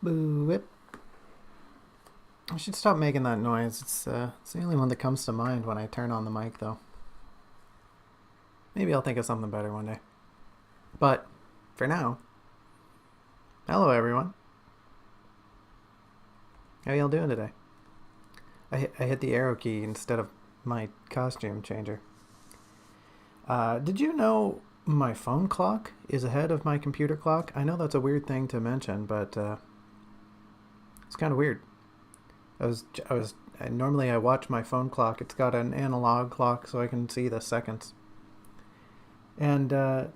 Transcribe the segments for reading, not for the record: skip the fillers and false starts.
Boo whip. I should stop making that noise. It's the only one that comes to mind when I turn on the mic, though. Maybe I'll think of something better one day. But for now, hello everyone. How y'all doing today? I hit the arrow key instead of my costume changer. Did you know my phone clock is ahead of my computer clock? I know that's a weird thing to mention, but it's kind of weird. Normally I watch my phone clock. It's got an analog clock so I can see the seconds. And it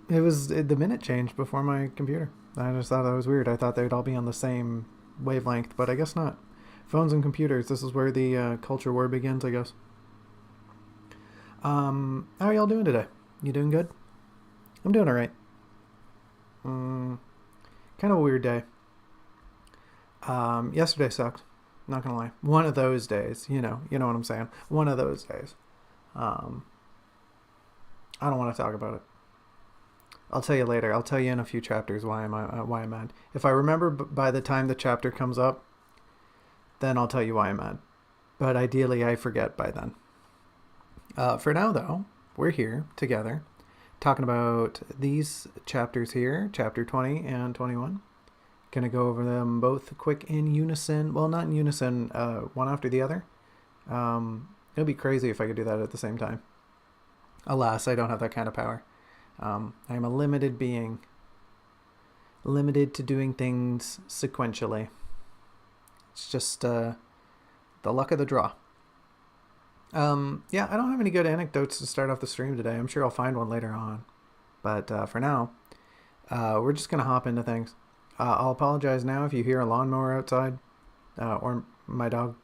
was the minute changed before my computer. I just thought that was weird. I thought they'd all be on the same wavelength, but I guess not. Phones and computers, this is where the culture war begins, I guess. How are y'all doing today? You doing good? I'm doing alright. Kind of a weird day. Yesterday sucked. Not gonna lie. One of those days, you know what I'm saying. One of those days. I don't want to talk about it. I'll tell you later. I'll tell you in a few chapters why I'm mad. If I remember by the time the chapter comes up, then I'll tell you why I'm mad. But ideally, I forget by then. For now, though, we're here together talking about these chapters here, chapter 20 and 21. Gonna go over them both quick in unison. Well, not in unison, one after the other. It'd be crazy if I could do that at the same time. Alas, I don't have that kind of power. I am a limited being. Limited to doing things sequentially. It's just the luck of the draw. Yeah, I don't have any good anecdotes to start off the stream today. I'm sure I'll find one later on. But for now, we're just going to hop into things. I'll apologize now if you hear a lawnmower outside or my dog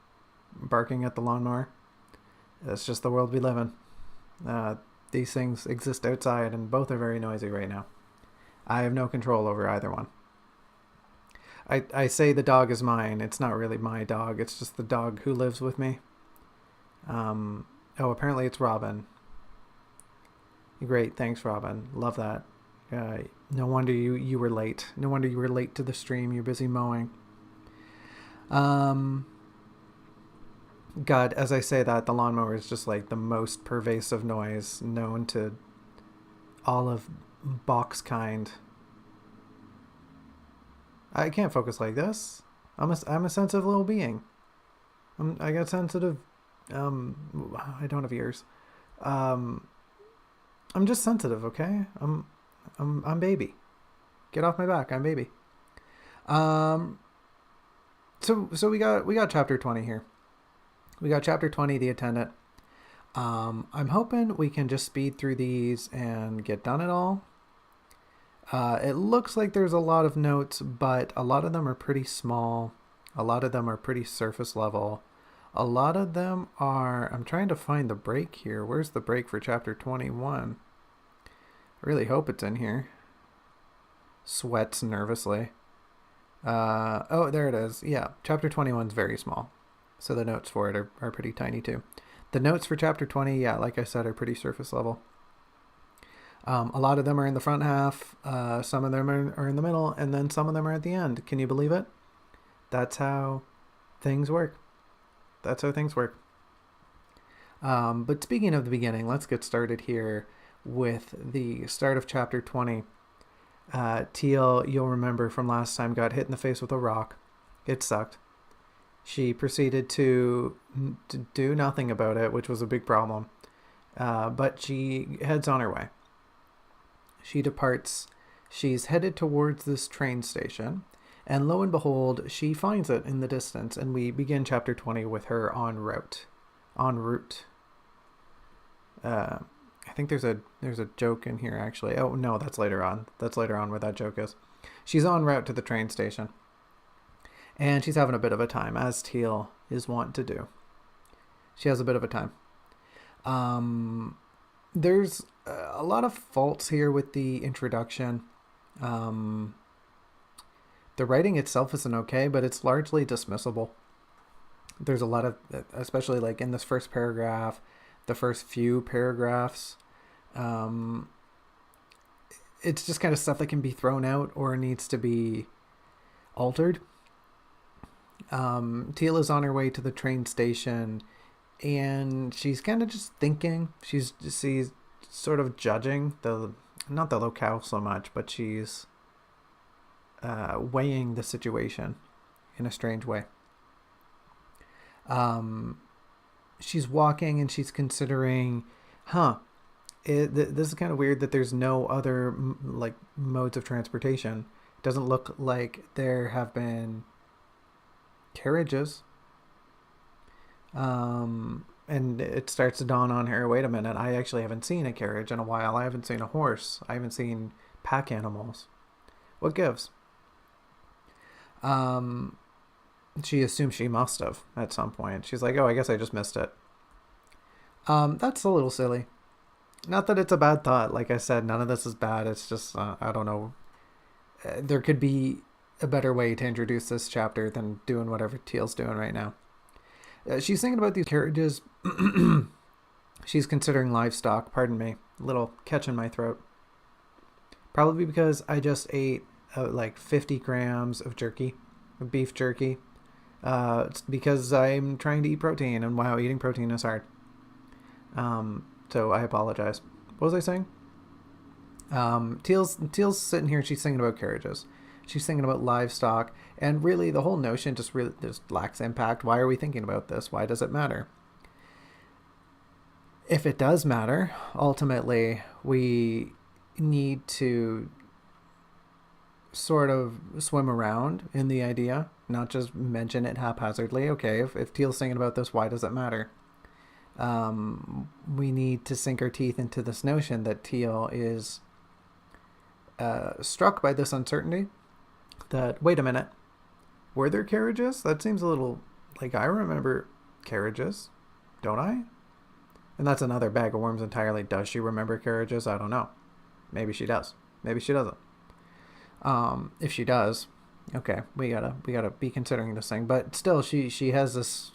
barking at the lawnmower. It's just the world we live in. These things exist outside and both are very noisy right now. I have no control over either one. I say the dog is mine. It's not really my dog. It's just the dog who lives with me. Apparently it's Robin. Great, thanks Robin. Love that. No wonder you were late. No wonder you were late to the stream. You're busy mowing. God, as I say that, the lawnmower is just like the most pervasive noise known to all of box kind. I can't focus like this. I'm a sensitive little being. I got sensitive. I don't have ears. I'm just sensitive, okay? I'm baby. Get off my back. I'm baby. So we got chapter 20 here. We got chapter 20, the attendant. I'm hoping we can just speed through these and get done it all. It looks like there's a lot of notes, but a lot of them are pretty small. A lot of them are pretty surface level. A lot of them are... I'm trying to find the break here. Where's the break for chapter 21? I really hope it's in here. Sweats nervously. Oh, there it is. Yeah, chapter 21 is very small. So the notes for it are pretty tiny too. The notes for chapter 20, yeah, like I said, are pretty surface level. A lot of them are in the front half. Some of them are in the middle. And then some of them are at the end. Can you believe it? That's how things work. That's how things work. But speaking of the beginning, let's get started here with the start of chapter 20. Teal, you'll remember from last time, got hit in the face with a rock. It sucked. She proceeded to do nothing about it, which was a big problem. But she heads on her way. She departs. She's headed towards this train station. And lo and behold, she finds it in the distance. And we begin chapter 20 with her en route. En route. I think there's a joke in here, actually. Oh, no, that's later on. That's later on where that joke is. She's en route to the train station. And she's having a bit of a time, as Teal is wont to do. She has a bit of a time. There's a lot of faults here with the introduction. The writing itself isn't okay, but it's largely dismissible. There's a lot of, especially like in this first paragraph, the first few paragraphs, it's just kind of stuff that can be thrown out or needs to be altered. Teal is on her way to the train station, and she's kind of just thinking. She's sort of judging not the locale so much, but she's weighing the situation in a strange way. She's walking and she's considering, this is kind of weird that there's no other like modes of transportation. It doesn't look like there have been carriages. And it starts to dawn on her, wait a minute, I actually haven't seen a carriage in a while. I haven't seen a horse. I haven't seen pack animals. What gives? She assumes she must have at some point. She's like, oh, I guess I just missed it. That's a little silly. Not that it's a bad thought. Like I said, none of this is bad. It's just, I don't know. There could be a better way to introduce this chapter than doing whatever Teal's doing right now. She's thinking about these carriages. She's considering livestock. Pardon me. A little catch in my throat. Probably because I just ate like 50 grams of jerky, beef jerky. It's because I'm trying to eat protein, and wow, eating protein is hard. So I apologize. What was I saying? Teal's sitting here. She's thinking about carriages. She's thinking about livestock, and really the whole notion just lacks impact. Why are we thinking about this? Why does it matter? If it does matter, ultimately we need to sort of swim around in the idea, not just mention it haphazardly. Okay, if Teal's thinking about this, why does it matter? We need to sink our teeth into this notion that Teal is struck by this uncertainty. That, wait a minute, were there carriages? That seems a little like I remember carriages, don't I? And that's another bag of worms entirely. Does she remember carriages? I don't know. Maybe she does. Maybe she doesn't. If she does, okay, we gotta be considering this thing. But still, she has this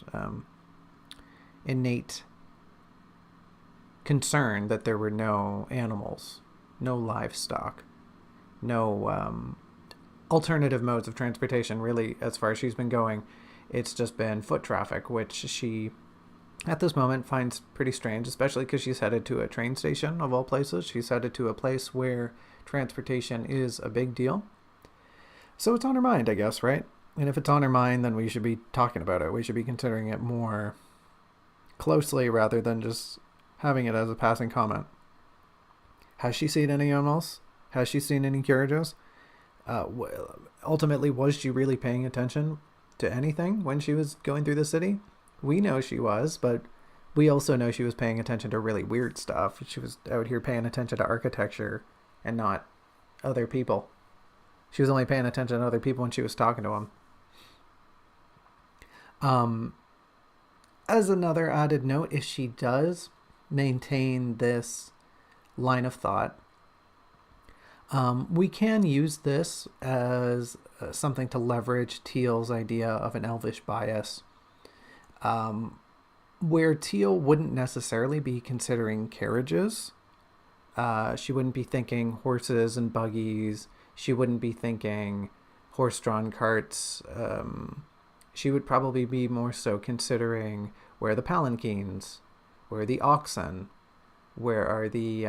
innate concern that there were no animals, no livestock, no alternative modes of transportation. Really, as far as she's been going, it's just been foot traffic, which she at this moment finds pretty strange, especially because she's headed to a train station of all places. She's headed to a place where transportation is a big deal. So it's on her mind, I guess, right? And if it's on her mind, then we should be talking about it. We should be considering it more closely rather than just having it as a passing comment. Has she seen any animals? Has she seen any carriages? Ultimately, was she really paying attention to anything when she was going through the city? We know she was, but we also know she was paying attention to really weird stuff. She was out here paying attention to architecture and not other people. She was only paying attention to other people when she was talking to them. As another added note, if she does maintain this line of thought, we can use this as something to leverage Teal's idea of an elvish bias, where Teal wouldn't necessarily be considering carriages. She wouldn't be thinking horses and buggies. She wouldn't be thinking horse-drawn carts. She would probably be more so considering where are the palanquins, where are the oxen, where are the...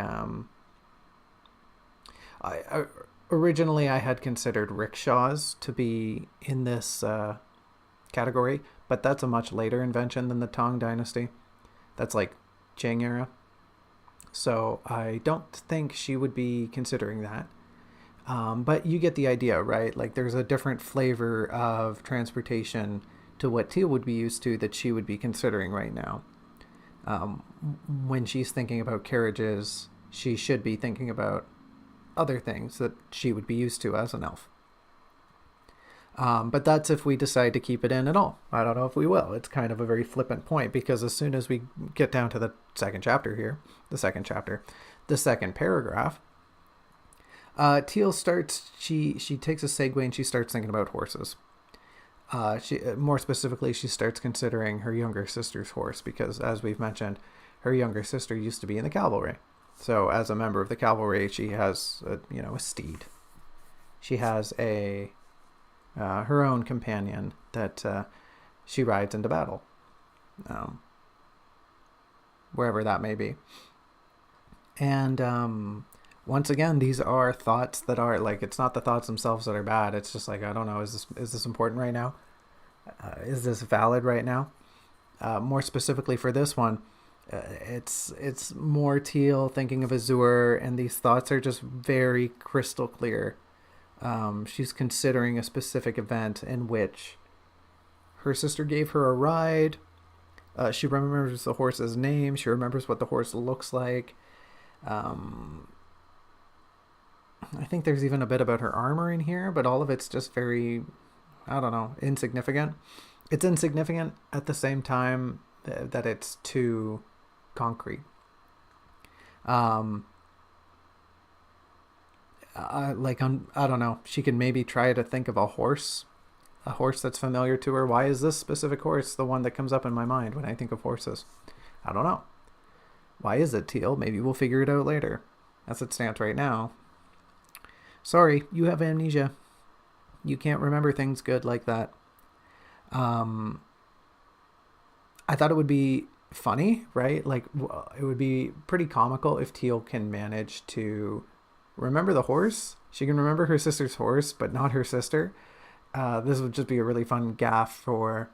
Originally, I had considered rickshaws to be in this category, but that's a much later invention than the Tang Dynasty. That's like Qing era. So I don't think she would be considering that. But you get the idea, right? Like there's a different flavor of transportation to what Teal would be used to that she would be considering right now. When she's thinking about carriages, she should be thinking about other things that she would be used to as an elf. But that's if we decide to keep it in at all. I don't know if we will. It's kind of a very flippant point because as soon as we get down to the second paragraph, Teal starts, she takes a segue and she starts thinking about horses. More specifically, she starts considering her younger sister's horse because, as we've mentioned, her younger sister used to be in the cavalry. So as a member of the cavalry, she has a steed. She has a her own companion that she rides into battle, wherever that may be. And once again, these are thoughts that are like, it's not the thoughts themselves that are bad. It's just like, I don't know, is this important right now? Is this valid right now? More specifically for this one, it's more Teal thinking of Azure, and these thoughts are just very crystal clear. She's considering a specific event in which her sister gave her a ride. She remembers the horse's name. She remembers what the horse looks like. I think there's even a bit about her armor in here, but all of it's just very, I don't know, insignificant. It's insignificant at the same time that it's too concrete. I don't know. She can maybe try to think of a horse that's familiar to her. Why is this specific horse the one that comes up in my mind when I think of horses? I don't know. Why is it, Teal? Maybe we'll figure it out later. As it stands right now. Sorry, you have amnesia. You can't remember things good like that. I thought it would be funny, right? Like, it would be pretty comical if Teal can manage to remember the horse. She can remember her sister's horse, but not her sister. This would just be a really fun gaffe for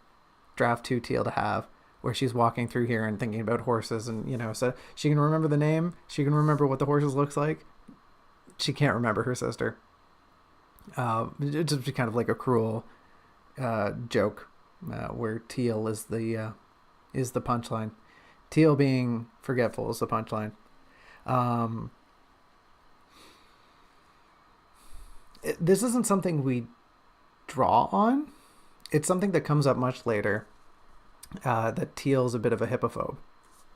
Draft 2 Teal to have, where she's walking through here and thinking about horses, and so she can remember the name, she can remember what the horses looks like. She can't remember her sister. It's just kind of like a cruel joke, where Teal is the punchline. Teal being forgetful is the punchline. This isn't something we draw on. It's something that comes up much later. That Teal's a bit of a hippophobe.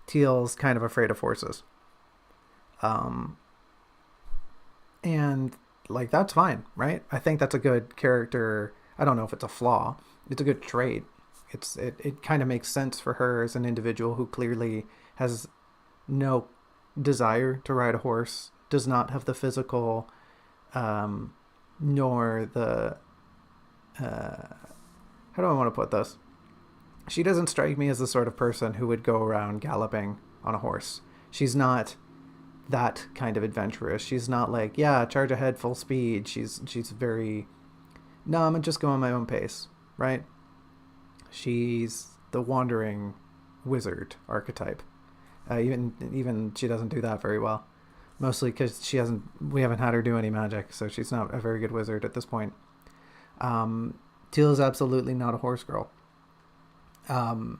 Teal's kind of afraid of horses. And like, that's fine, right? I think that's a good character. I don't know if it's a flaw. It's a good trait. It kind of makes sense for her as an individual who clearly has no desire to ride a horse, does not have the physical, nor the, how do I want to put this? She doesn't strike me as the sort of person who would go around galloping on a horse. She's not that kind of adventurous. She's not like, yeah, charge ahead full speed. She's very, no, I'm just going my own pace, right? She's the wandering wizard archetype. Even she doesn't do that very well. Mostly because we haven't had her do any magic, so she's not a very good wizard at this point. Teal is absolutely not a horse girl. So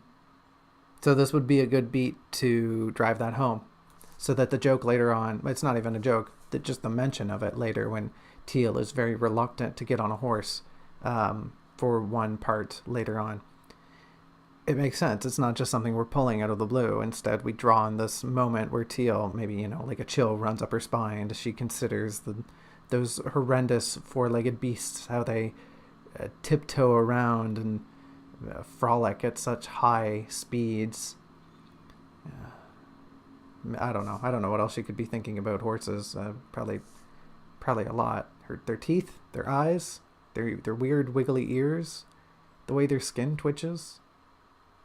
this would be a good beat to drive that home, so that the joke later on, it's not even a joke, that just the mention of it later when Teal is very reluctant to get on a horse, for one part later on. It makes sense. It's not just something we're pulling out of the blue. Instead, we draw on this moment where Teal, maybe, like a chill runs up her spine as she considers those horrendous four-legged beasts, how they tiptoe around and frolic at such high speeds. I don't know what else she could be thinking about horses. Probably a lot. Their teeth, their eyes, their weird wiggly ears, the way their skin twitches.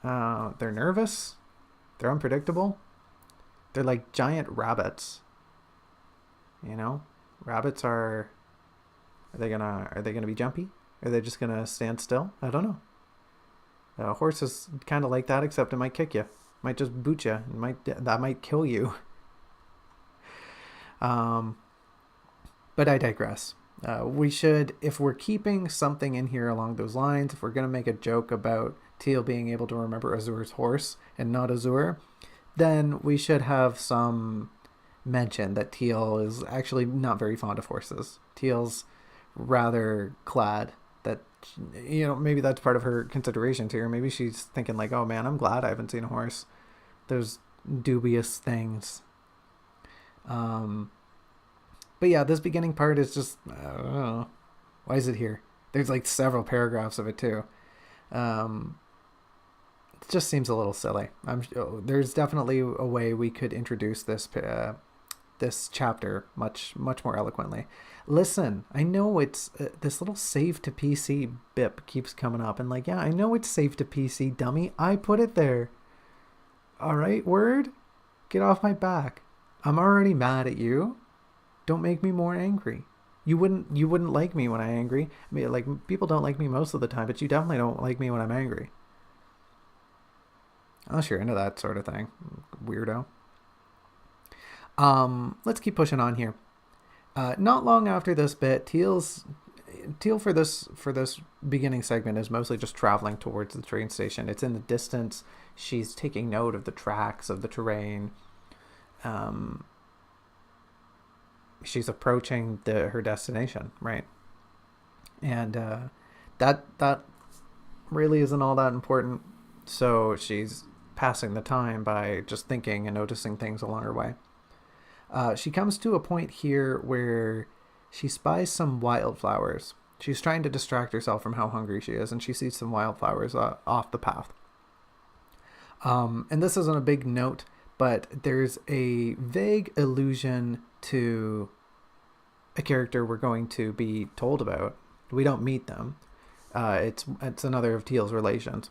They're nervous. They're unpredictable. They're like giant rabbits. Rabbits are they gonna be jumpy? Are they just gonna stand still? I don't know. A horse is kind of like that, except it might kick you. Might just boot you. That might kill you. But I digress. We should, if we're keeping something in here along those lines, if we're going to make a joke about Teal being able to remember Azure's horse and not Azure, then we should have some mention that Teal is actually not very fond of horses. Teal's rather glad that, maybe that's part of her considerations here. Maybe she's thinking like, oh man, I'm glad I haven't seen a horse. Those dubious things. But yeah, this beginning part is just, I don't know. Why is it here? There's like several paragraphs of it too. It just seems a little silly. There's definitely a way we could introduce this this chapter much more eloquently. Listen, I know it's this little save to PC bip keeps coming up, and like, yeah, I know it's save to PC, dummy. I put it there. All right, word, get off my back. I'm already mad at you. Don't make me more angry. You wouldn't like me when I'm angry. I mean, like, people don't like me most of the time, but you definitely don't like me when I'm angry. Unless you're into that sort of thing, weirdo. Let's keep pushing on here. Not long after this bit, Teal for this beginning segment is mostly just traveling towards the train station. It's in the distance. She's taking note of the tracks, of the terrain. She's approaching her destination, right? And that really isn't all that important. So she's passing the time by just thinking and noticing things along her way. She comes to a point here where she spies some wildflowers. She's trying to distract herself from how hungry she is, and she sees some wildflowers off the path. And this isn't a big note, but there's a vague allusion to a character we're going to be told about. We don't meet them. It's another of Teal's relations.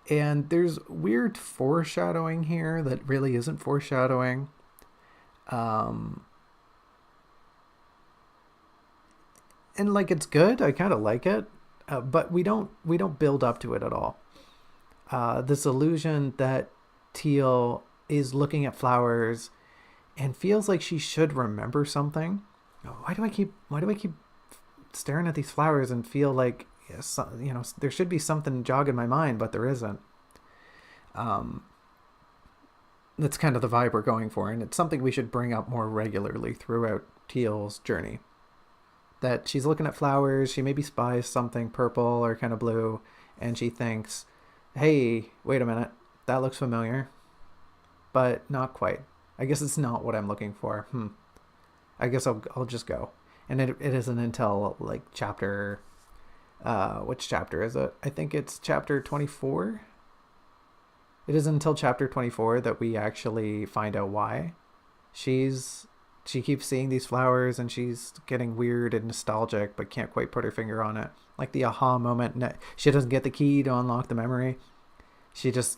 And there's weird foreshadowing here that really isn't foreshadowing. And like, it's good. I kind of like it, but we don't build up to it at all. This illusion that Teal is looking at flowers and feels like she should remember something. Why do I keep staring at these flowers and feel like, there should be something jogging my mind, but there isn't. That's kind of the vibe we're going for, and it's something we should bring up more regularly throughout Teal's journey. That she's looking at flowers, she maybe spies something purple or kind of blue, and she thinks, hey, wait a minute, that looks familiar, but not quite. I guess it's not what I'm looking for. I guess I'll just go. And it isn't until like chapter, which chapter is it? I think it's chapter 24. It isn't until chapter 24 that we actually find out why. She keeps seeing these flowers and she's getting weird and nostalgic, but can't quite put her finger on it. Like the aha moment. She doesn't get the key to unlock the memory. She's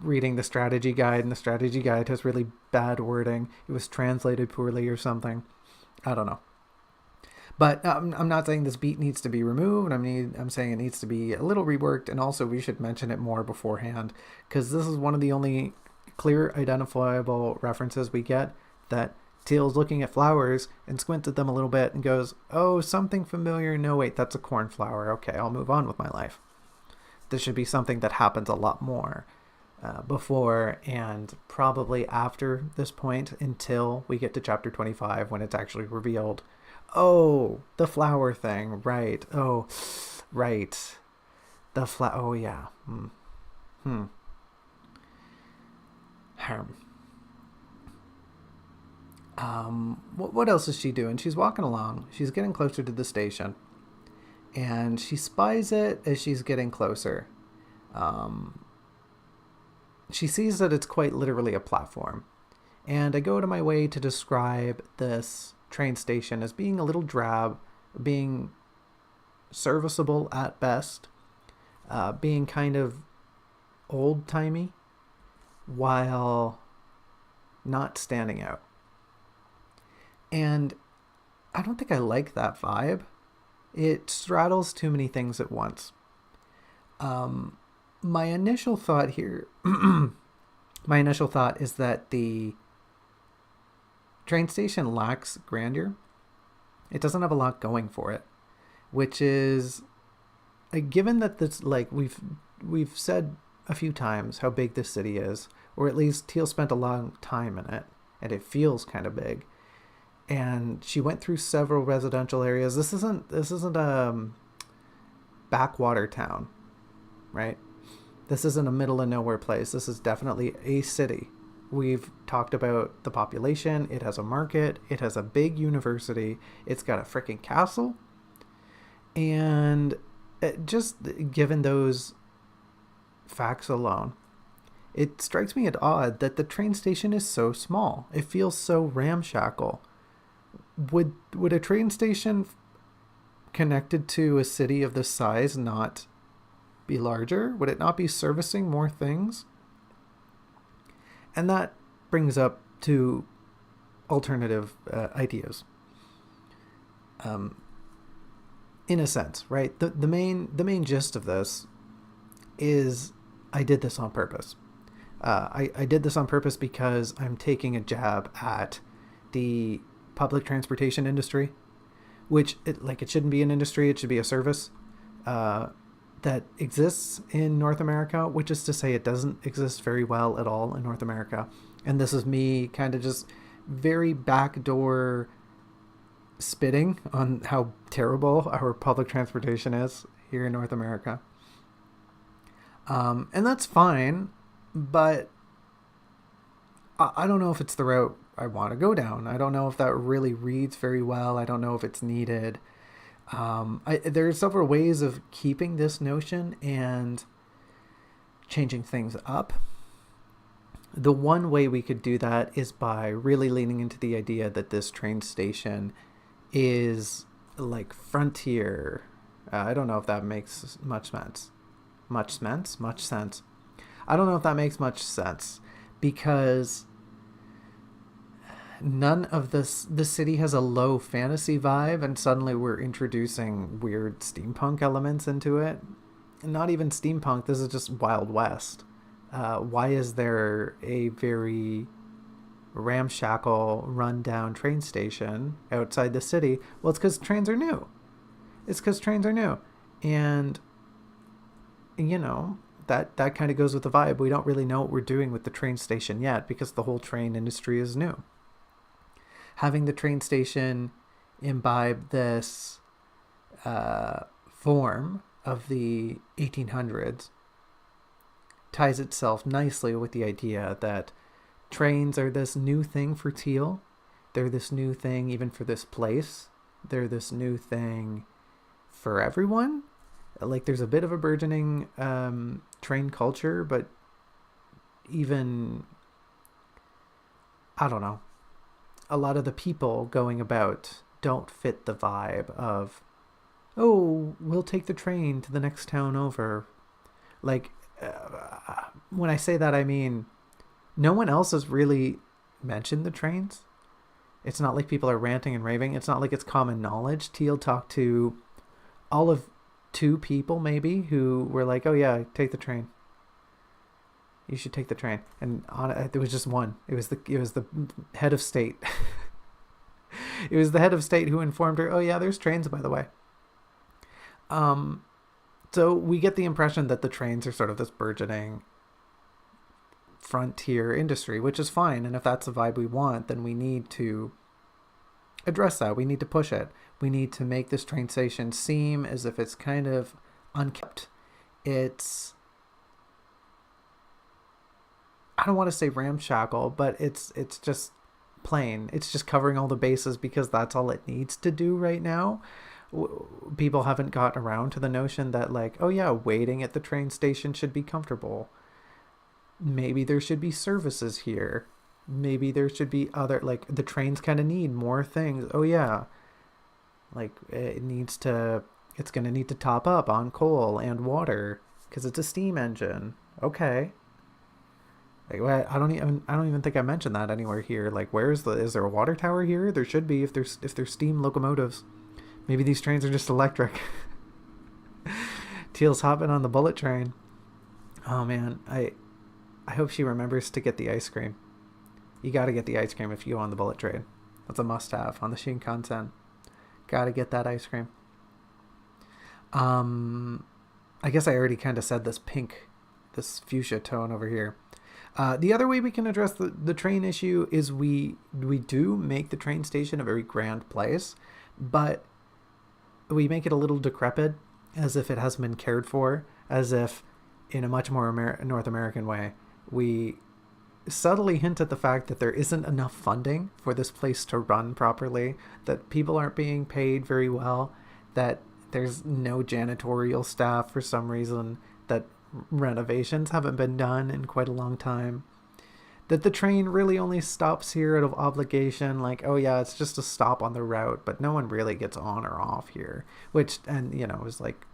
reading the strategy guide, and the strategy guide has really bad wording. It was translated poorly or something. I don't know. But I'm not saying this beat needs to be removed. I'm saying it needs to be a little reworked, and also we should mention it more beforehand, because this is one of the only clear, identifiable references we get that Teal's looking at flowers and squints at them a little bit and goes, oh, something familiar. No, wait, that's a cornflower. Okay, I'll move on with my life. This should be something that happens a lot more before and probably after this point, until we get to chapter 25 when it's actually revealed. Oh, the flower thing, right. Oh, right. Oh, yeah. What else is she doing? She's walking along. She's getting closer to the station. And she spies it as she's getting closer. She sees that it's quite literally a platform. And I go to my way to describe this train station as being a little drab, being serviceable at best, being kind of old-timey, while not standing out. And I don't think I like that vibe. It straddles too many things at once. My initial thought here, is that the train station lacks grandeur. It doesn't have a lot going for it, which is, given that this, like we've said a few times how big this city is, or at least Teal spent a long time in it, and it feels kind of big. And she went through several residential areas. This isn't a backwater town, right? This isn't a middle of nowhere place. This is definitely a city. We've talked about the population. It has a market. It has a big university. It's got a freaking castle. And just given those facts alone, It strikes me as odd that the train station is so small. It feels so ramshackle. Would a train station connected to a city of this size not be larger? Would it not be servicing more things? And that brings up two alternative ideas. In a sense, right? The main gist of this is I did this on purpose. I did this on purpose because I'm taking a jab at the public transportation industry, which it shouldn't be an industry. It should be a service that exists in North America, which is to say it doesn't exist very well at all in North America. And this is me kind of just very backdoor spitting on how terrible our public transportation is here in North America. And that's fine, but I don't know if it's the route I want to go down. I don't know if that really reads very well. I don't know if it's needed. There are several ways of keeping this notion and changing things up. The one way we could do that is by really leaning into the idea that this train station is like frontier. I don't know if that makes much sense. Much sense. I don't know if that makes much sense because none of the city has a low fantasy vibe, and suddenly we're introducing weird steampunk elements into it. Not even steampunk. This is just Wild West. Why is there a very ramshackle, rundown train station outside the city? Well, it's because trains are new. And, you know, that kind of goes with the vibe. We don't really know what we're doing with the train station yet because the whole train industry is new. Having the train station imbibe this form of the 1800s ties itself nicely with the idea that trains are this new thing for Teal. They're this new thing even for this place. They're this new thing for everyone. Like there's a bit of a burgeoning train culture, but even, I don't know, a lot of the people going about don't fit the vibe of, oh, we'll take the train to the next town over. Like, when I say that, I mean, no one else has really mentioned the trains. It's not like people are ranting and raving. It's not like it's common knowledge. Teal talked to all of 2 people maybe who were like, oh yeah, take the train. You should take the train. And there was just one. It was the head of state. It was the head of state who informed her, oh yeah, there's trains, by the way. So we get the impression that the trains are sort of this burgeoning frontier industry, which is fine. And if that's the vibe we want, then we need to address that. We need to push it. We need to make this train station seem as if it's kind of unkept. It's, I don't want to say ramshackle, but it's just plain. It's just covering all the bases because that's all it needs to do right now. People haven't gotten around to the notion that, like, oh yeah, waiting at the train station should be comfortable. Maybe there should be services here. Maybe there should be other, like, the trains kind of need more things. Oh yeah, like it's going to need to top up on coal and water because it's a steam engine. Okay. Like, I don't even think I mentioned that anywhere here. Like, is there a water tower here? There should be if there's steam locomotives. Maybe these trains are just electric. Teal's hopping on the bullet train. Oh man, I hope she remembers to get the ice cream. You got to get the ice cream if you go on the bullet train. That's a must-have on the Shinkansen. Got to get that ice cream. I guess I already kind of said this fuchsia tone over here. The other way we can address the train issue is we do make the train station a very grand place, but we make it a little decrepit, as if it hasn't been cared for, as if in a much more North American way, we subtly hint at the fact that there isn't enough funding for this place to run properly, that people aren't being paid very well, that there's no janitorial staff for some reason, that renovations haven't been done in quite a long time. That the train really only stops here out of obligation, like, oh yeah, it's just a stop on the route, but no one really gets on or off here, which, and is like,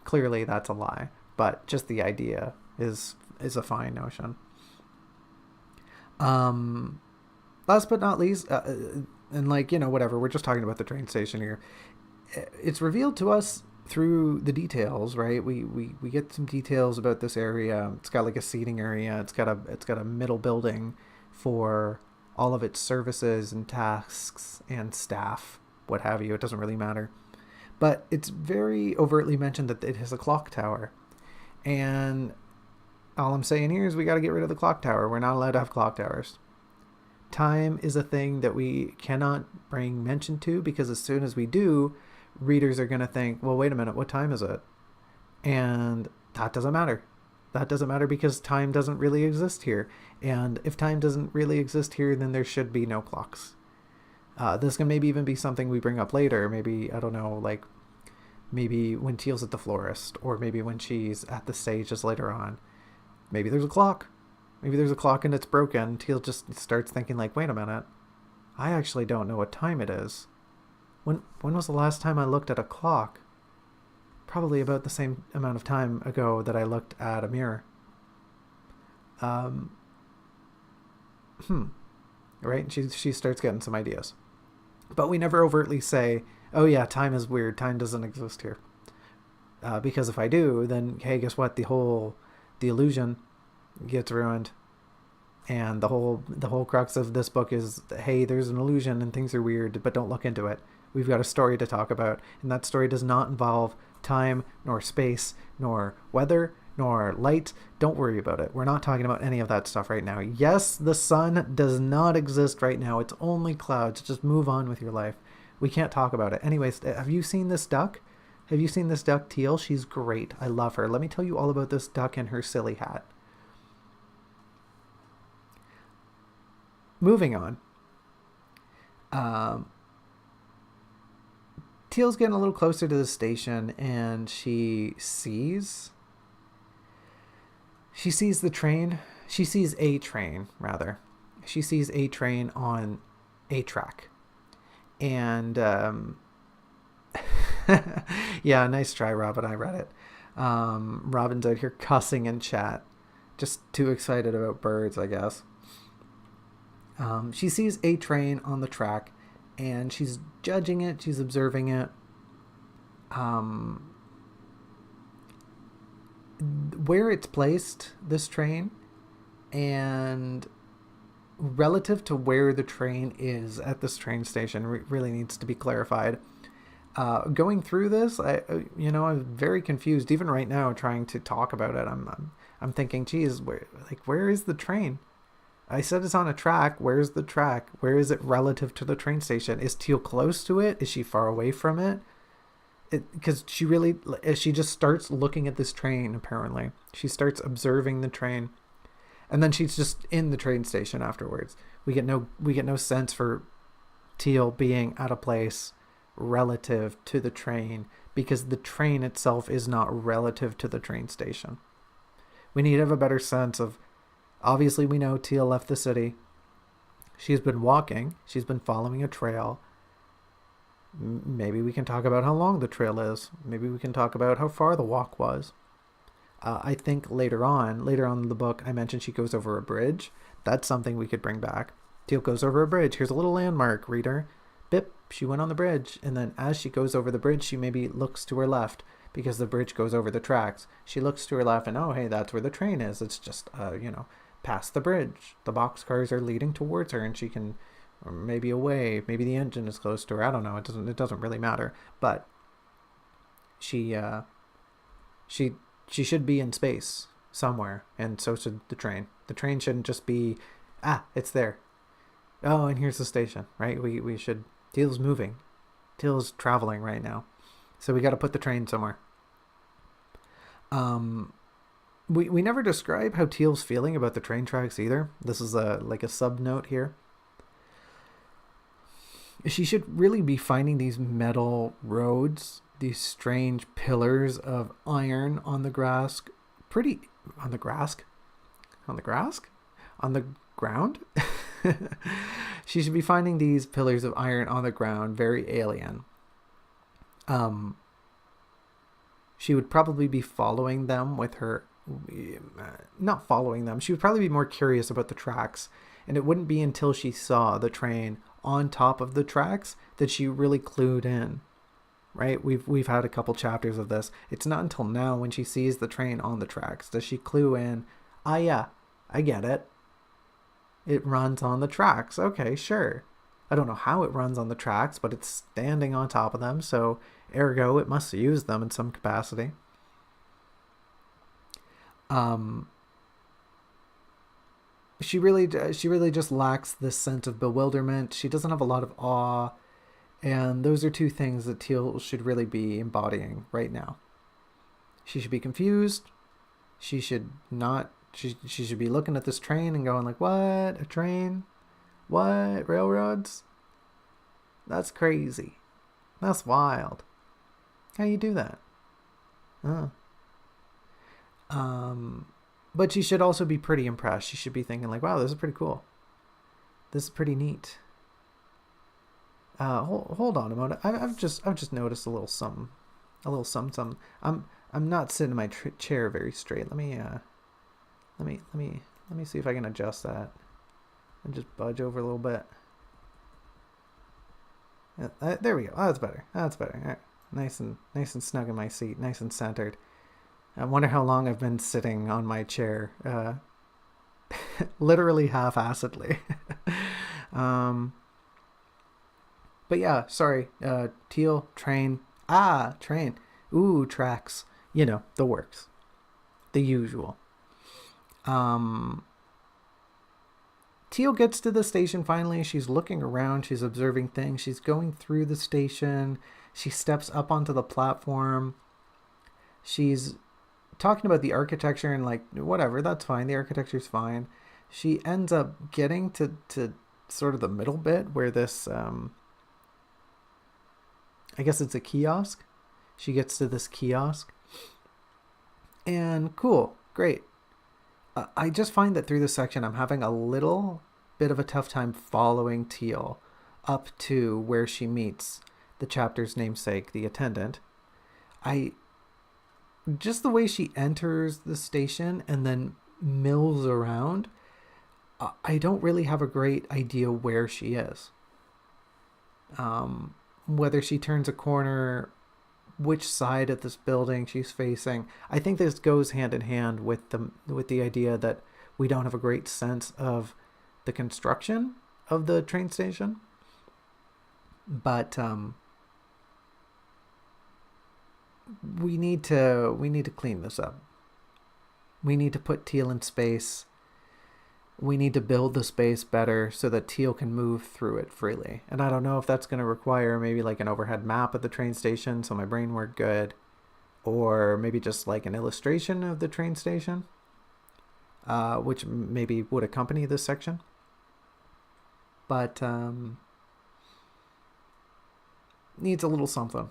clearly that's a lie, but just the idea is a fine notion. Last but not least, and like, whatever, we're just talking about the train station here. It's revealed to us through the details, right? We get some details about this area. It's got like a seating area. It's got a middle building for all of its services and tasks and staff, what have you. It doesn't really matter. But it's very overtly mentioned that it has a clock tower. And all I'm saying here is we got to get rid of the clock tower. We're not allowed to have clock towers. Time is a thing that we cannot bring mention to, because as soon as we do, readers are going to think, well, wait a minute, what time is it? And that doesn't matter. That doesn't matter because time doesn't really exist here. And if time doesn't really exist here, then there should be no clocks. This can maybe even be something we bring up later. Maybe, I don't know, like maybe when Teal's at the florist, or maybe when she's at the stages later on. Maybe there's a clock. Maybe there's a clock and it's broken. Teal just starts thinking like, wait a minute, I actually don't know what time it is. When was the last time I looked at a clock? Probably about the same amount of time ago that I looked at a mirror. Right? She starts getting some ideas. But we never overtly say, oh yeah, time is weird. Time doesn't exist here. Because if I do, then, hey, guess what? The illusion gets ruined. And the whole crux of this book is, hey, there's an illusion and things are weird, but don't look into it. We've got a story to talk about, and that story does not involve time, nor space, nor weather, nor light. Don't worry about it. We're not talking about any of that stuff right now. Yes, the sun does not exist right now. It's only clouds. Just move on with your life. We can't talk about it. Anyways, have you seen this duck? Have you seen this duck, Teal? She's great. I love her. Let me tell you all about this duck and her silly hat. Moving on. Teal's getting a little closer to the station, and she sees the train. She sees a train, rather. She sees a train on a track. And, yeah, nice try, Robin. I read it. Robin's out here cussing in chat. Just too excited about birds, I guess. She sees a train on the track, and she's judging it. She's observing it. Where it's placed, this train, and relative to where the train is at this train station really needs to be clarified. Going through this, I'm very confused. Even right now, trying to talk about it, I'm thinking, geez, where is the train? I said it's on a track. Where's the track? Where is it relative to the train station? Is Teal close to it? Is she far away from it? Because she just starts looking at this train, apparently. She starts observing the train. And then she's just in the train station afterwards. We get no sense for Teal being at a place relative to the train, because the train itself is not relative to the train station. We need to have a better sense of, obviously we know Teal left the city. She's been walking. She's been following a trail. Maybe we can talk about how long the trail is. Maybe we can talk about how far the walk was. I think later on in the book, I mentioned she goes over a bridge. That's something we could bring back. Teal goes over a bridge. Here's a little landmark, reader. Bip, she went on the bridge. And then as she goes over the bridge, she maybe looks to her left because the bridge goes over the tracks. She looks to her left and, oh, hey, that's where the train is. It's just, past the bridge. The boxcars are leading towards her, and she can, or maybe away. Maybe the engine is close to her. I don't know. It doesn't really matter. But she should be in space somewhere, and so should the train. The train shouldn't just be, it's there. Oh, and here's the station, right? We should, Teal's moving. Teal's traveling right now. So we got to put the train somewhere. We never describe how Teal's feeling about the train tracks either. This is a sub note here. She should really be finding these metal roads, these strange pillars of iron on the grass, pretty on the grass, on the ground. She should be finding these pillars of iron on the ground very alien. She would probably be following them with her, not following them. She would probably be more curious about the tracks, and it wouldn't be until she saw the train on top of the tracks that she really clued in. Right? We've had a couple chapters of this. It's not until now when she sees the train on the tracks does she clue in. Ah, yeah, I get it. It runs on the tracks. Okay, sure. I don't know how it runs on the tracks, but it's standing on top of them, so ergo it must use them in some capacity. She really just lacks this sense of bewilderment. She doesn't have a lot of awe, and those are two things that Teal should really be embodying right now. She should be confused. She should not. She should be looking at this train and going like, "What? A train? What? Railroads? That's crazy. That's wild. How you do that?" But she should also be pretty impressed. She should be thinking like, "Wow, this is pretty cool. This is pretty neat." Hold on a moment. I've just noticed a little something. I'm not sitting in my chair very straight. Let me see if I can adjust that and just budge over a little bit. There we go. Oh, that's better. All right. Nice and snug in my seat, nice and centered. I wonder how long I've been sitting on my chair, literally half-assedly. But yeah, sorry. Teal, train. Train. Ooh, tracks. You know, the works. The usual. Teal gets to the station finally. She's looking around. She's observing things. She's going through the station. She steps up onto the platform. She's talking about the architecture and like, whatever, that's fine. The architecture's fine. She ends up getting to sort of the middle bit where this, I guess it's a kiosk. She gets to this kiosk. And cool, great. I just find that through this section, I'm having a little bit of a tough time following Teal up to where she meets the chapter's namesake, the attendant. Just the way she enters the station and then mills around, I don't really have a great idea where she is. Whether she turns a corner, which side of this building she's facing. I think this goes hand in hand with the idea that we don't have a great sense of the construction of the train station. But we need to clean this up. We need to put Teal in space. We need to build the space better so that Teal can move through it freely. And I don't know if that's going to require maybe like an overhead map of the train station so my brain worked good, or maybe just like an illustration of the train station, which maybe would accompany this section. But needs a little something.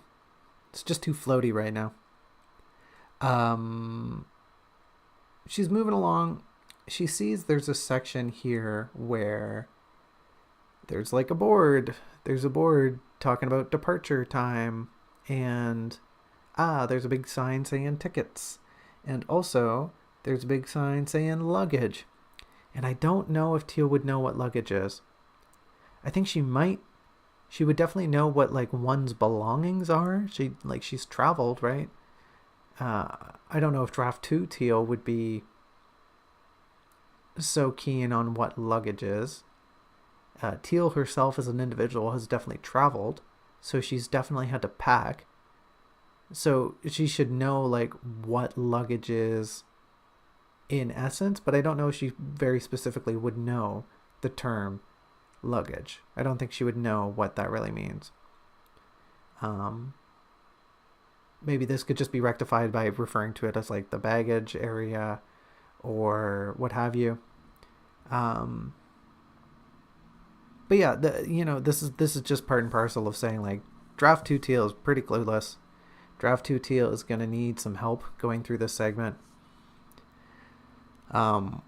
It's just too floaty right now. She's moving along. She sees there's a section here where there's like a board. There's a board talking about departure time. And there's a big sign saying tickets. And also there's a big sign saying luggage. And I don't know if Teal would know what luggage is. I think she might. She would definitely know what like one's belongings are. She's traveled, right? I don't know if Draft 2 Teal would be so keen on what luggage is. Teal herself as an individual has definitely traveled, so she's definitely had to pack. So she should know like what luggage is in essence, but I don't know if she very specifically would know the term luggage. I don't think she would know what that really means. Maybe this could just be rectified by referring to it as like the baggage area or what have you. But yeah, this is just part and parcel of saying like Draft 2 Teal is pretty clueless. Draft 2 Teal is going to need some help going through this segment. Um,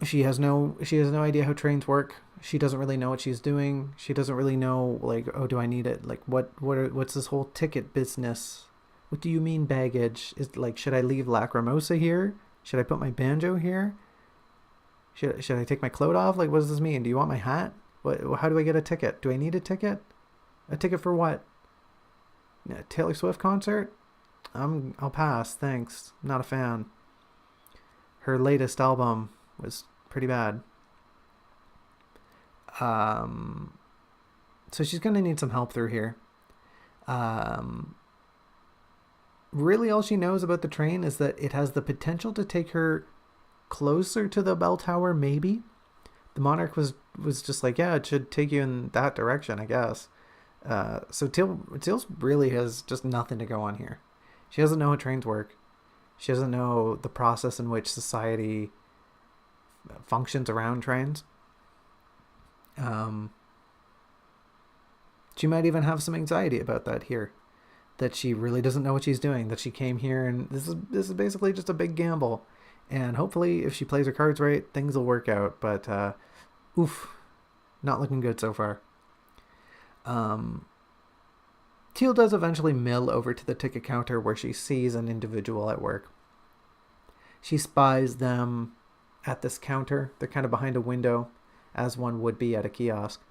she has no idea how trains work. She doesn't really know what she's doing. She doesn't really know, like, oh, do I need it? Like, what's this whole ticket business? What do you mean baggage? Is like, should I leave Lacrimosa here? Should I put my banjo here? Should I take my cloak off? Like, what does this mean? Do you want my hat? What? How do I get a ticket? Do I need a ticket? A ticket for what? A Taylor Swift concert? I'll pass. Thanks. Not a fan. Her latest album was pretty bad. So she's gonna need some help through here. Um, Really, all she knows about the train is that it has the potential to take her closer to the bell tower. Maybe the monarch was just like, yeah, it should take you in that direction, I guess. So Teal's really has just nothing to go on here. She doesn't know how trains work. She doesn't know the process in which society functions around trains. Um, she might even have some anxiety about that here. That she really doesn't know what she's doing. That she came here and this is basically just a big gamble. And hopefully, if she plays her cards right, things will work out. But oof, not looking good so far. Teal does eventually mill over to the ticket counter where she sees an individual at work. She spies them at this counter. They're kind of behind a window, as one would be at a kiosk,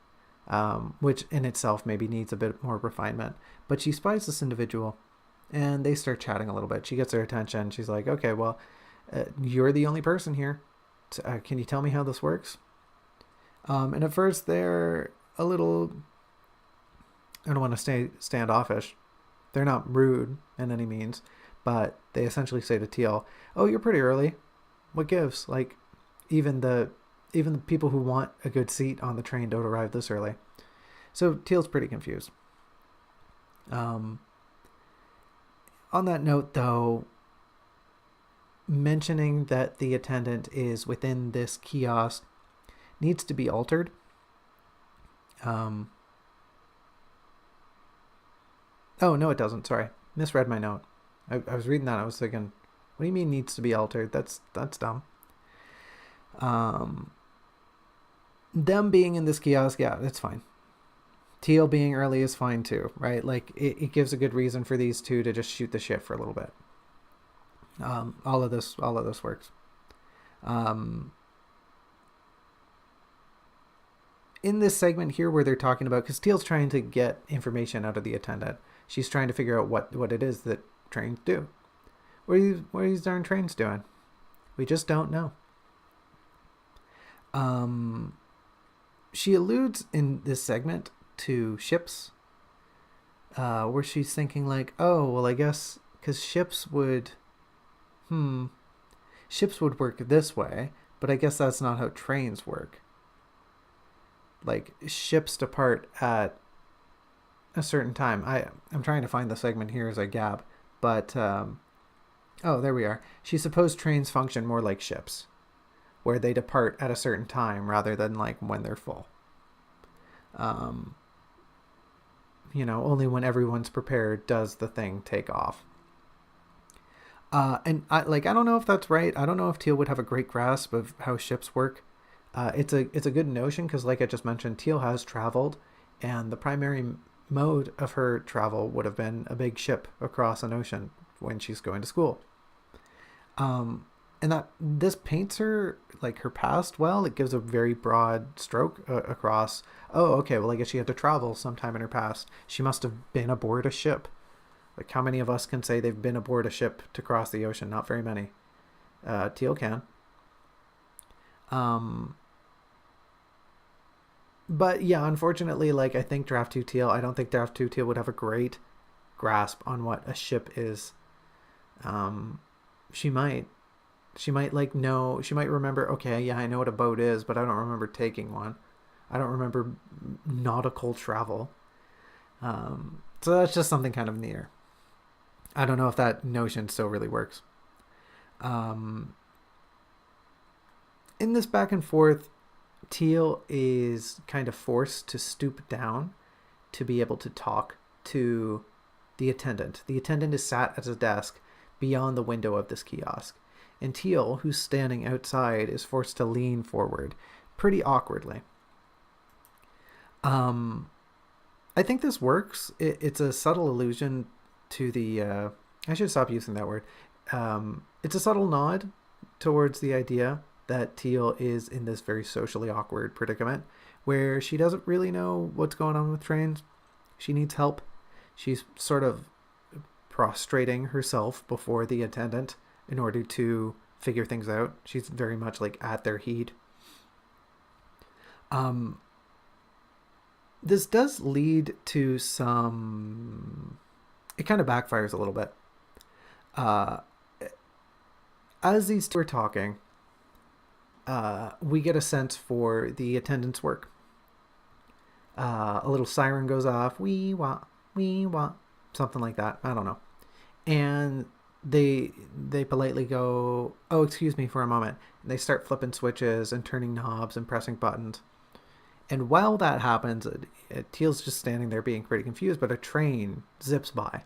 which in itself maybe needs a bit more refinement. But she spies this individual, and they start chatting a little bit. She gets their attention. She's like, okay, well, you're the only person here. Can you tell me how this works? And at first, they're a little, I don't want to say standoffish. They're not rude in any means, but they essentially say to Teal, "Oh, you're pretty early. What gives? Like, even the people who want a good seat on the train don't arrive this early." So Teal's pretty confused. On that note, though, mentioning that the attendant is within this kiosk needs to be altered. Oh, no, it doesn't. Sorry. Misread my note. I was reading that. I was thinking, what do you mean needs to be altered? That's dumb. Them being in this kiosk, yeah, that's fine. Teal being early is fine too, right? Like, it gives a good reason for these two to just shoot the shit for a little bit. All of this works. In this segment here where they're talking about, because Teal's trying to get information out of the attendant, she's trying to figure out what it is that trains do. What are these darn trains doing? We just don't know. She alludes in this segment to ships, where she's thinking like, oh, well, I guess because ships would work this way, but I guess that's not how trains work. Like, ships depart at a certain time. I'm trying to find the segment here as I gab, but oh, there we are. She supposed trains function more like ships, where they depart at a certain time rather than like when they're full. Only when everyone's prepared does the thing take off. And I don't know if that's right. I don't know if Teal would have a great grasp of how ships work. It's a good notion because, like I just mentioned, Teal has traveled, and the primary mode of her travel would have been a big ship across an ocean when she's going to school. And that this paints her, like, her past well. It gives a very broad stroke across. Oh, okay, well, I guess she had to travel sometime in her past. She must have been aboard a ship. Like, how many of us can say they've been aboard a ship to cross the ocean? Not very many. Teal can. But yeah, unfortunately, like, I think Draft 2 Teal, I don't think Draft 2 Teal would have a great grasp on what a ship is. She might know, she might remember, okay, yeah, I know what a boat is, but I don't remember taking one. I don't remember nautical travel. So that's just something kind of near. I don't know if that notion still really works. In this back and forth, Teal is kind of forced to stoop down to be able to talk to the attendant. The attendant is sat at a desk beyond the window of this kiosk. and Teal, who's standing outside, is forced to lean forward pretty awkwardly. I think this works. It's a subtle allusion to the... I should stop using that word. It's a subtle nod towards the idea that Teal is in this very socially awkward predicament where she doesn't really know what's going on with trains. She needs help. She's sort of prostrating herself before the attendant in order to figure things out. She's very much like at their heat. This does lead to some... It kind of backfires a little bit. As these two are talking, we get a sense for the attendant's work. A little siren goes off. Wee wah, something like that. I don't know. And they politely go, "Oh, excuse me for a moment." And they start flipping switches and turning knobs and pressing buttons. And while that happens, Teal's just standing there being pretty confused, but a train zips by.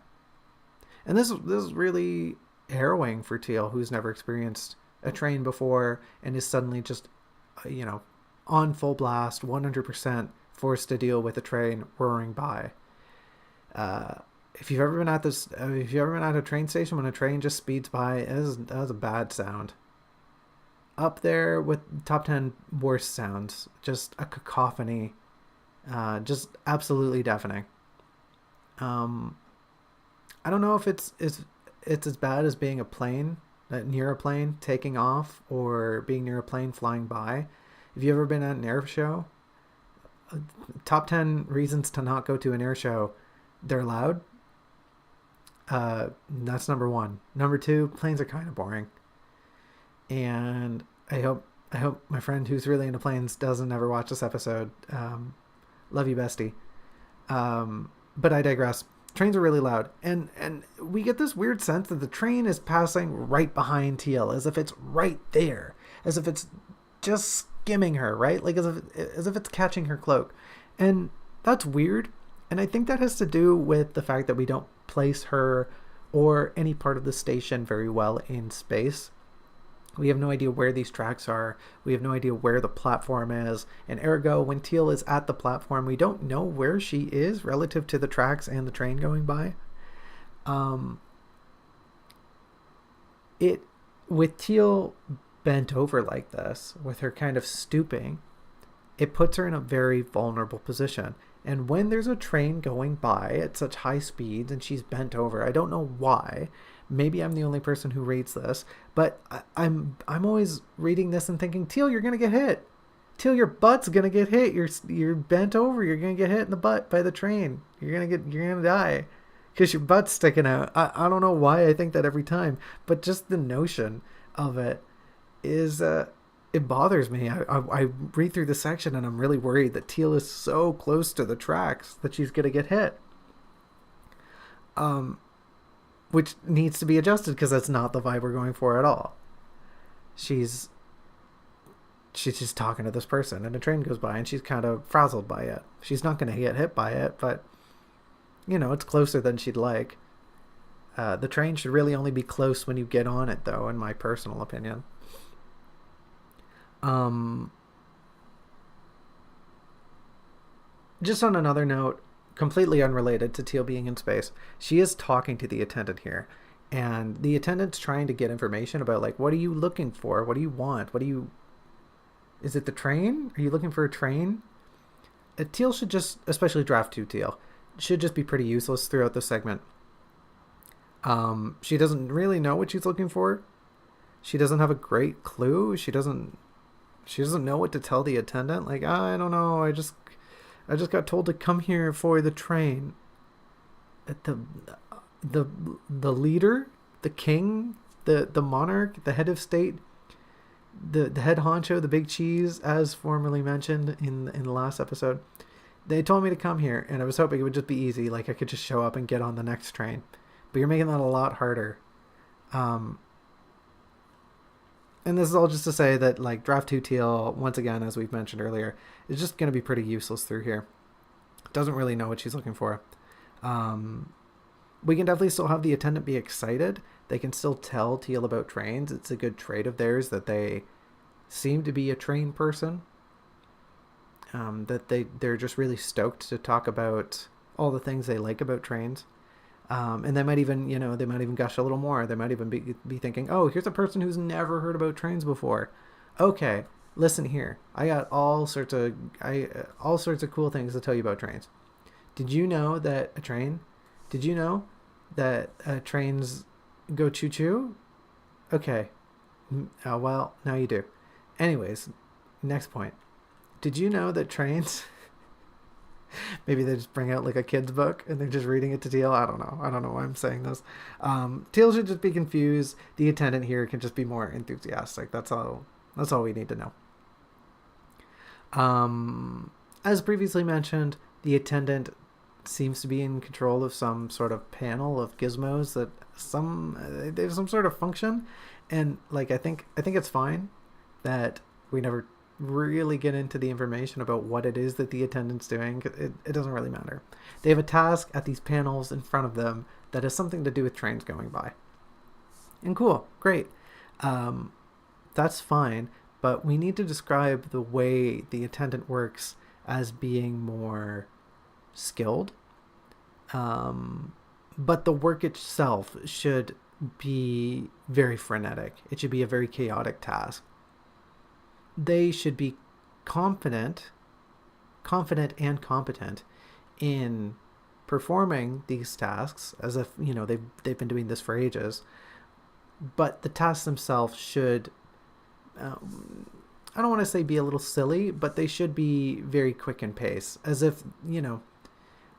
And this is really harrowing for Teal, who's never experienced a train before and is suddenly just, on full blast, 100% forced to deal with a train roaring by. If you've ever been at a train station when a train just speeds by, that is a bad sound. Up there with top 10 worst sounds, just a cacophony, just absolutely deafening. I don't know if it's as bad as being near a plane taking off, or being near a plane flying by. Have you ever been at an air show? Top 10 reasons to not go to an air show: they're loud. That's number 1. Number 2, planes are kind of boring. And I hope my friend who's really into planes doesn't ever watch this episode. Love you, bestie. But I digress. Trains are really loud, and we get this weird sense that the train is passing right behind Teal, as if it's right there, as if it's just skimming her, right? Like as if it's catching her cloak. And that's weird. And I think that has to do with the fact that we don't place her or any part of the station very well in space. We have no idea where these tracks are. We have no idea where the platform is. And ergo, when Teal is at the platform, we don't know where she is relative to the tracks and the train going by. With Teal bent over like this, with her kind of stooping, it puts her in a very vulnerable position. And when there's a train going by at such high speeds and she's bent over, I don't know why. Maybe I'm the only person who reads this, but I'm always reading this and thinking, Teal, you're gonna get hit. Teal, your butt's gonna get hit. You're bent over. You're gonna get hit in the butt by the train. You're gonna die because your butt's sticking out. I don't know why I think that every time, but just the notion of it is it bothers me. I read through the section and I'm really worried that Teal is so close to the tracks that she's gonna get hit. Which needs to be adjusted because that's not the vibe we're going for at all. She's just talking to this person and a train goes by and she's kind of frazzled by it. She's not going to get hit by it, but it's closer than she'd like. The train should really only be close when you get on it, though, in my personal opinion. Just on another note, completely unrelated to Teal being in space, she is talking to the attendant here, and the attendant's trying to get information about, like, what are you looking for? What do you want? Is it the train? Are you looking for a train? Teal should just, especially Draft 2 Teal, should just be pretty useless throughout the segment. She doesn't really know what she's looking for. She doesn't have a great clue. She doesn't know what to tell the attendant. Like, I don't know. I just got told to come here for the train. The leader, the king, the monarch, the head of state, the head honcho, the big cheese, as formerly mentioned in the last episode. They told me to come here, and I was hoping it would just be easy, like I could just show up and get on the next train. But you're making that a lot harder. And this is all just to say that, like, Draft 2 Teal, once again, as we've mentioned earlier, is just going to be pretty useless through here. Doesn't really know what she's looking for. We can definitely still have the attendant be excited, they can still tell Teal about trains. It's a good trait of theirs that they seem to be a train person. That they're just really stoked to talk about all the things they like about trains. And they might even, they might even gush a little more. They might even be thinking, oh, here's a person who's never heard about trains before. Okay, listen here. I got all sorts of cool things to tell you about trains. Did you know that trains go choo-choo? Okay. Well, now you do. Anyways, next point. Did you know that trains... Maybe they just bring out like a kid's book and they're just reading it to Teal. I don't know why I'm saying this. Teal should just be confused. The attendant here can just be more enthusiastic. That's all we need to know. As previously mentioned, the attendant seems to be in control of some sort of panel of gizmos that they have some sort of function. And like, I think it's fine that we never really get into the information about what it is that the attendant's doing. It doesn't really matter. They have a task at these panels in front of them that has something to do with trains going by. And cool, great. That's fine, but we need to describe the way the attendant works as being more skilled. But the work itself should be very frenetic. It should be a very chaotic task. They should be confident and competent in performing these tasks as if, they've been doing this for ages. But the tasks themselves should, I don't want to say be a little silly, but they should be very quick in pace. As if,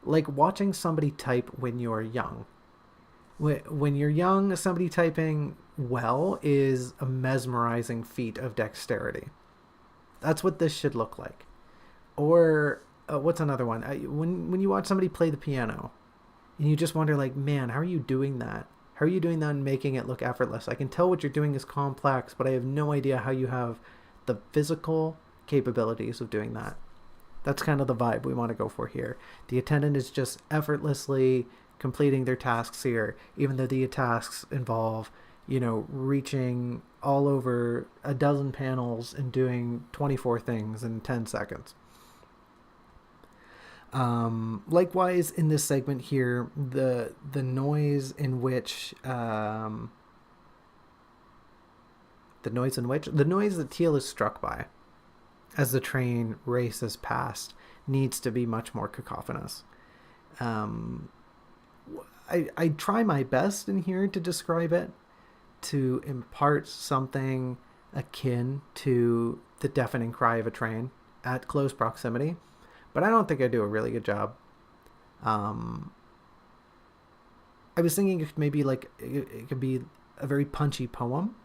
like watching somebody type when you're young. When you're young, somebody typing well is a mesmerizing feat of dexterity. That's what this should look like. Or what's another one? When you watch somebody play the piano and you just wonder, like, man, how are you doing that? How are you doing that and making it look effortless? I can tell what you're doing is complex, but I have no idea how you have the physical capabilities of doing that. That's kind of the vibe we want to go for here. The attendant is just effortlessly completing their tasks here, even though the tasks involve, reaching all over a dozen panels and doing 24 things in 10 seconds. Likewise, in this segment here, the noise that Teal is struck by as the train races past needs to be much more cacophonous. I try my best in here to describe it, to impart something akin to the deafening cry of a train at close proximity, but I don't think I do a really good job. I was thinking maybe like it could be a very punchy poem.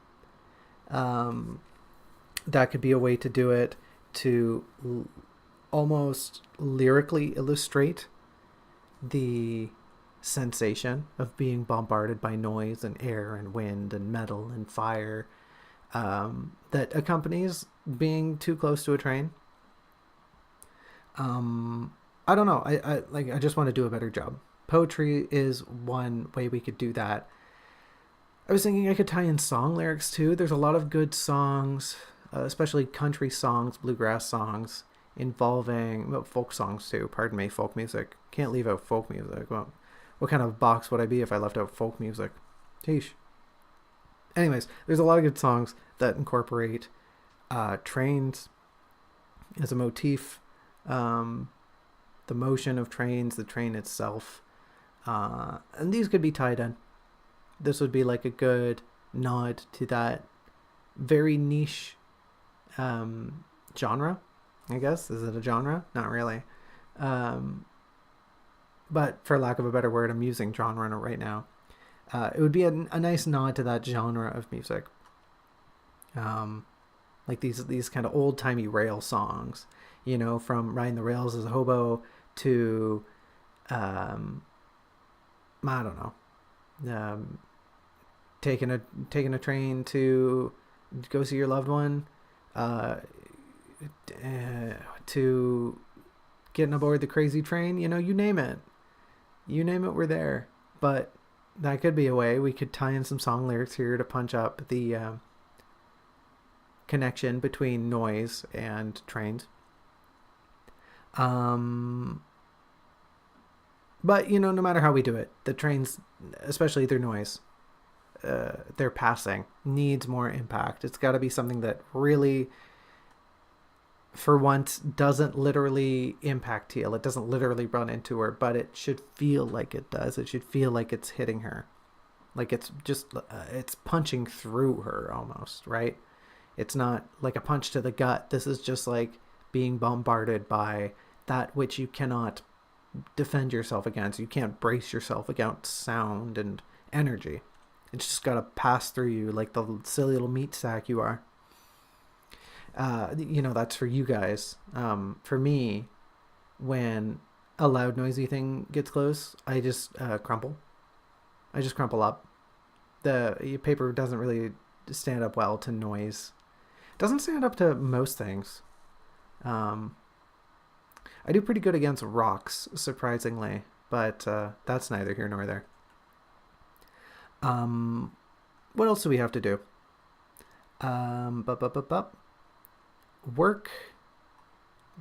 That could be a way to do it, to almost lyrically illustrate the sensation of being bombarded by noise and air and wind and metal and fire that accompanies being too close to a train. I don't know. I just want to do a better job. Poetry is one way we could do that. I was thinking I could tie in song lyrics too. There's a lot of good songs, especially country songs, bluegrass songs, involving folk songs too. Pardon me, folk music. Can't leave out folk music. Well, what kind of box would I be if I left out folk music? Sheesh. Anyways, there's a lot of good songs that incorporate trains as a motif, the motion of trains, the train itself, and these could be tied in. This would be like a good nod to that very niche genre, I guess. Is it a genre? Not really. But for lack of a better word, I'm using genre right now. It would be a nice nod to that genre of music. Like these kind of old-timey rail songs, from riding the rails as a hobo to, I don't know, taking a train to go see your loved one, to getting aboard the crazy train, you name it. You name it, we're there. But That could be a way. We could tie in some song lyrics here to punch up the connection between noise and trains. But, no matter how we do it, the trains, especially their noise, their passing, needs more impact. It's got to be something that really, for once, doesn't literally impact Teal. It doesn't literally run into her, but it should feel like it does. It should feel like it's hitting her. Like it's just, it's punching through her almost, right? It's not like a punch to the gut. This is just like being bombarded by that which you cannot defend yourself against. You can't brace yourself against sound and energy. It's just got to pass through you like the silly little meat sack you are. That's for you guys. For me, when a loud, noisy thing gets close, I just crumple. I just crumple up. The paper doesn't really stand up well to noise. It doesn't stand up to most things. I do pretty good against rocks, surprisingly, but that's neither here nor there. What else do we have to do? Work,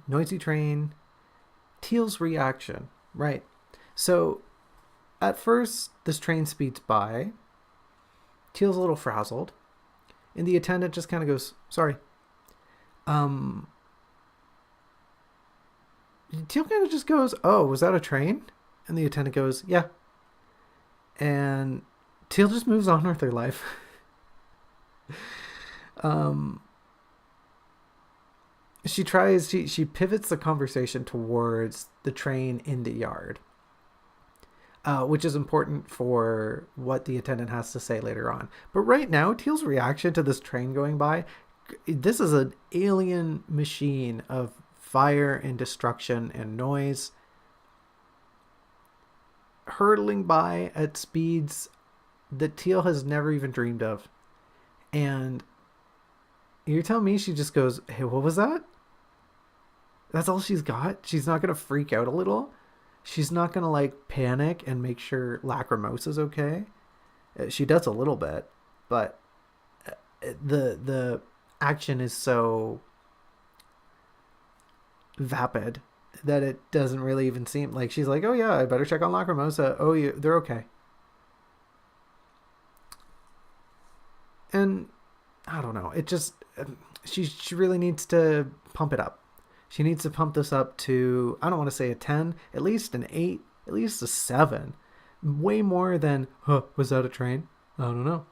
noisy train, Teal's reaction, right? So at first, this train speeds by. Teal's a little frazzled, and the attendant just kind of goes, "Sorry." Teal kind of just goes, "Oh, was that a train?" And the attendant goes, "Yeah." And Teal just moves on with her life. She pivots the conversation towards the train in the yard, which is important for what the attendant has to say later on. But right now, Teal's reaction to this train going by, this is an alien machine of fire and destruction and noise, hurtling by at speeds that Teal has never even dreamed of. And you're telling me she just goes, "Hey, what was that?" That's all she's got? She's not going to freak out a little? She's not going to panic and make sure Lacrimosa's okay? She does a little bit, but the action is so vapid that it doesn't really even seem like she's like, "Oh yeah, I better check on Lacrimosa. Oh, yeah, they're okay." And I don't know. It just, she really needs to pump it up. She needs to pump this up to, I don't want to say a 10, at least an 8, at least a 7. Way more than, was that a train? I don't know.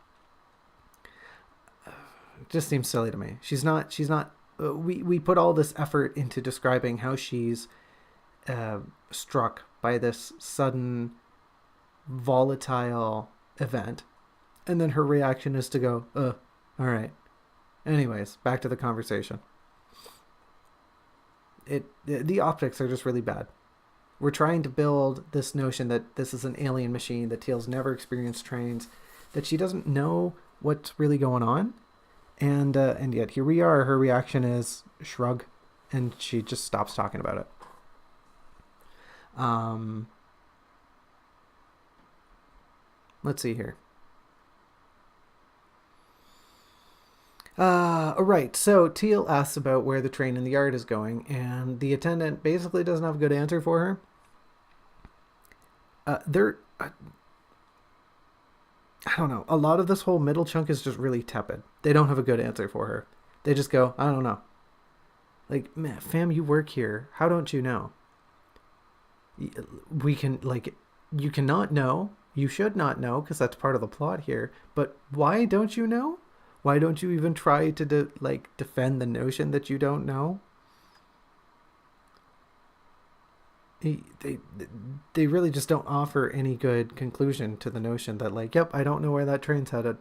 It just seems silly to me. She's not, we put all this effort into describing how she's struck by this sudden volatile event. And then her reaction is to go, all right. Anyways, back to the conversation. The optics are just really bad. We're trying to build this notion that this is an alien machine, that Teal's never experienced trains, that she doesn't know what's really going on. And yet here we are. Her reaction is shrug, and she just stops talking about it. Let's see here. All right, so Teal asks about where the train in the yard is going, and the attendant basically doesn't have a good answer for her. I don't know. A lot of this whole middle chunk is just really tepid. They don't have a good answer for her. They just go, "I don't know." Like, man, fam, you work here. How don't you know? We can, you cannot know. You should not know, because that's part of the plot here. But why don't you know? Why don't you even try to defend the notion that you don't know? They really just don't offer any good conclusion to the notion that yep, I don't know where that train's headed.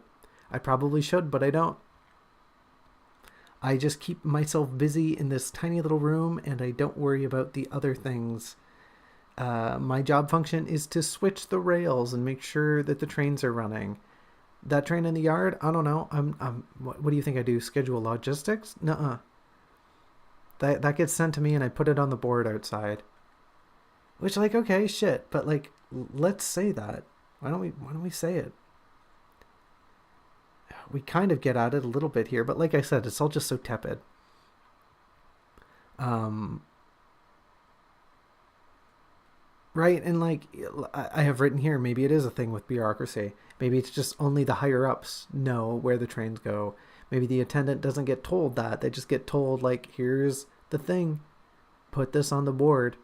I probably should, but I don't. I just keep myself busy in this tiny little room, and I don't worry about the other things. My job function is to switch the rails and make sure that the trains are running. That train in the yard, I don't know. What do you think I do? Schedule logistics? Nuh-uh. That gets sent to me, and I put it on the board outside. Which, okay, shit. But, let's say that. Why don't we say it? We kind of get at it a little bit here, but like I said, it's all just so tepid. Right, and like I have written here, maybe it is a thing with bureaucracy. Maybe it's just only the higher ups know where the trains go. Maybe the attendant doesn't get told that. They just get told, like, here's the thing, put this on the board.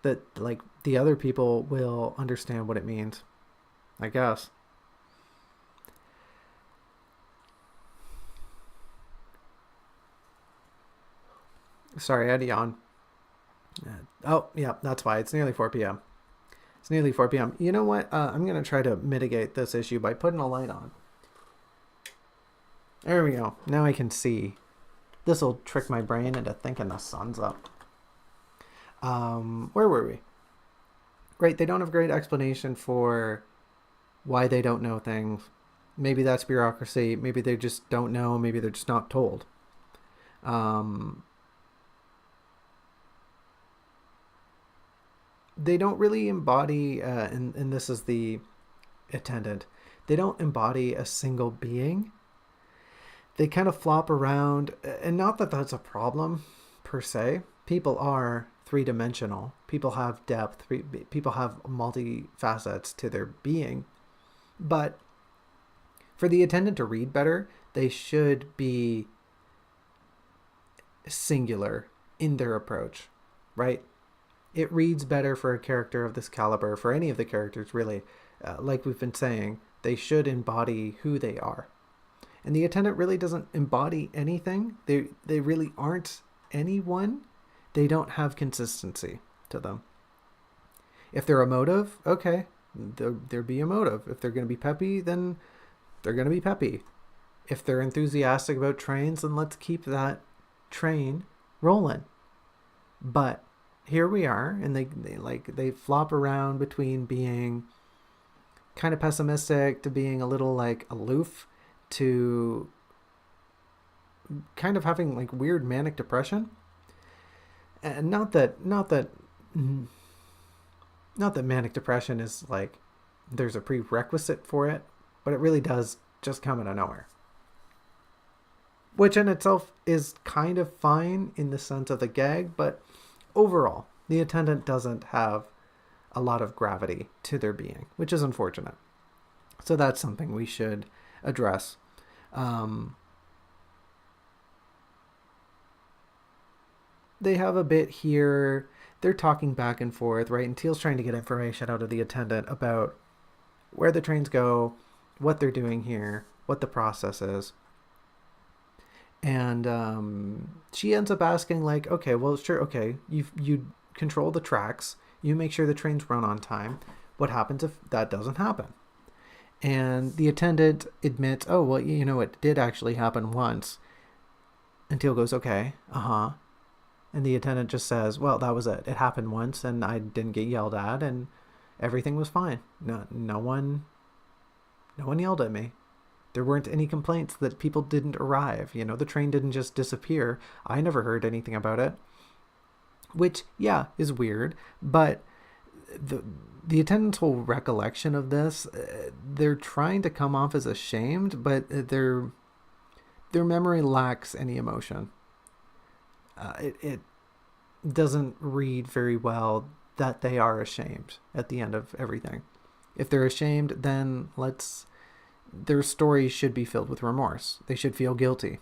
That, like, the other people will understand what it means, I guess. Sorry, I had to yawn. Oh, yeah, that's why. It's nearly 4 p.m. It's nearly 4 p.m. You know what? I'm going to try to mitigate this issue by putting a light on. There we go. Now I can see. This will trick my brain into thinking the sun's up. Where were we? Right, they don't have great explanation for why they don't know things. Maybe that's bureaucracy. Maybe they just don't know. Maybe they're just not told. They don't really embody, and this is the attendant, they don't embody a single being. They kind of flop around, and not that that's a problem per se. People are three-dimensional. People have depth. People have multi-facets to their being. But for the attendant to read better, they should be singular in their approach, right? It reads better for a character of this caliber, for any of the characters, really. Like we've been saying, they should embody who they are. And the attendant really doesn't embody anything. They really aren't anyone. They don't have consistency to them. If they're emotive, okay, there be emotive. If they're going to be peppy, then they're going to be peppy. If they're enthusiastic about trains, then let's keep that train rolling. But here we are, and they flop around between being kind of pessimistic to being a little like aloof to kind of having like weird manic depression. And not that manic depression is like there's a prerequisite for it, but it really does just come out of nowhere. Which in itself is kind of fine in the sense of the gag, but overall, the attendant doesn't have a lot of gravity to their being, which is unfortunate. So that's something we should address. They have a bit here. They're talking back and forth, right? And Teal's trying to get information out of the attendant about where the trains go, what they're doing here, what the process is. And she ends up asking, like, okay, well, sure, okay, you control the tracks, you make sure the trains run on time. What happens if that doesn't happen? And the attendant admits, oh, well, you know, it did actually happen once. And Teal goes, okay, And the attendant just says, well, that was it. It happened once, and I didn't get yelled at, and everything was fine. No one yelled at me. There weren't any complaints that people didn't arrive. You know, the train didn't just disappear. I never heard anything about it. Which, yeah, is weird. But the attendant's whole recollection of this, they're trying to come off as ashamed, but their memory lacks any emotion. It doesn't read very well that they are ashamed at the end of everything. If they're ashamed, then their story should be filled with remorse. They should feel guilty.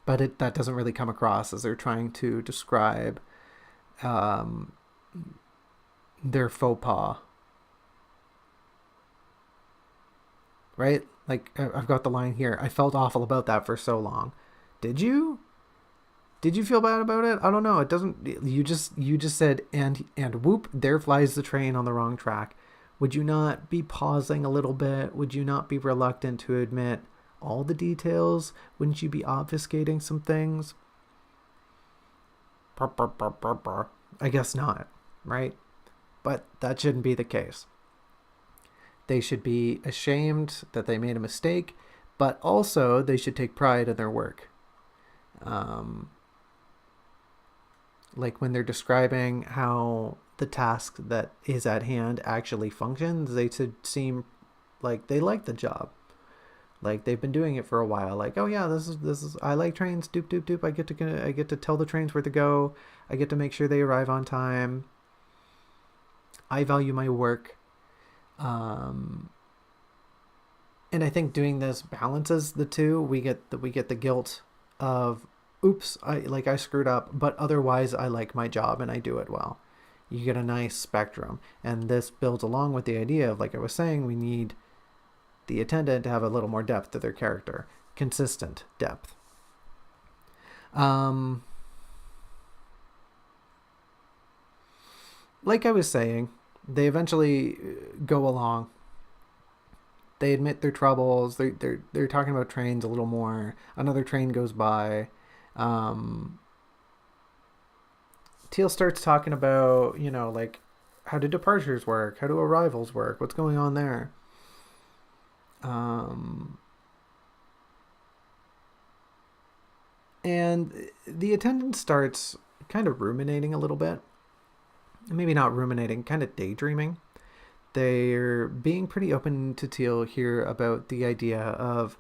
But that doesn't really come across as they're trying to describe their faux pas. Right? Like, I've got the line here. I felt awful about that for so long. Did you? Did you feel bad about it? I don't know. It doesn't. You just said, and whoop, there flies the train on the wrong track. Would you not be pausing a little bit? Would you not be reluctant to admit all the details? Wouldn't you be obfuscating some things? I guess not, right? But that shouldn't be the case. They should be ashamed that they made a mistake, but also they should take pride in their work. Like when they're describing how the task that is at hand actually functions, they should seem like they like the job. Like they've been doing it for a while. Like, oh yeah, this is I like trains. Doop doop doop. I get to tell the trains where to go. I get to make sure they arrive on time. I value my work. And I think doing this balances the two. We get the guilt of, oops, I screwed up, but otherwise I like my job and I do it well. You get a nice spectrum, and this builds along with the idea of, like I was saying, we need the attendant to have a little more depth to their character, consistent depth. Like I was saying, they eventually go along. They admit their troubles. They're talking about trains a little more. Another train goes by. Teal starts talking about, like, how do departures work? How do arrivals work? What's going on there? And the attendant starts kind of ruminating a little bit. Maybe not ruminating, kind of daydreaming. They're being pretty open to Teal here about the idea of,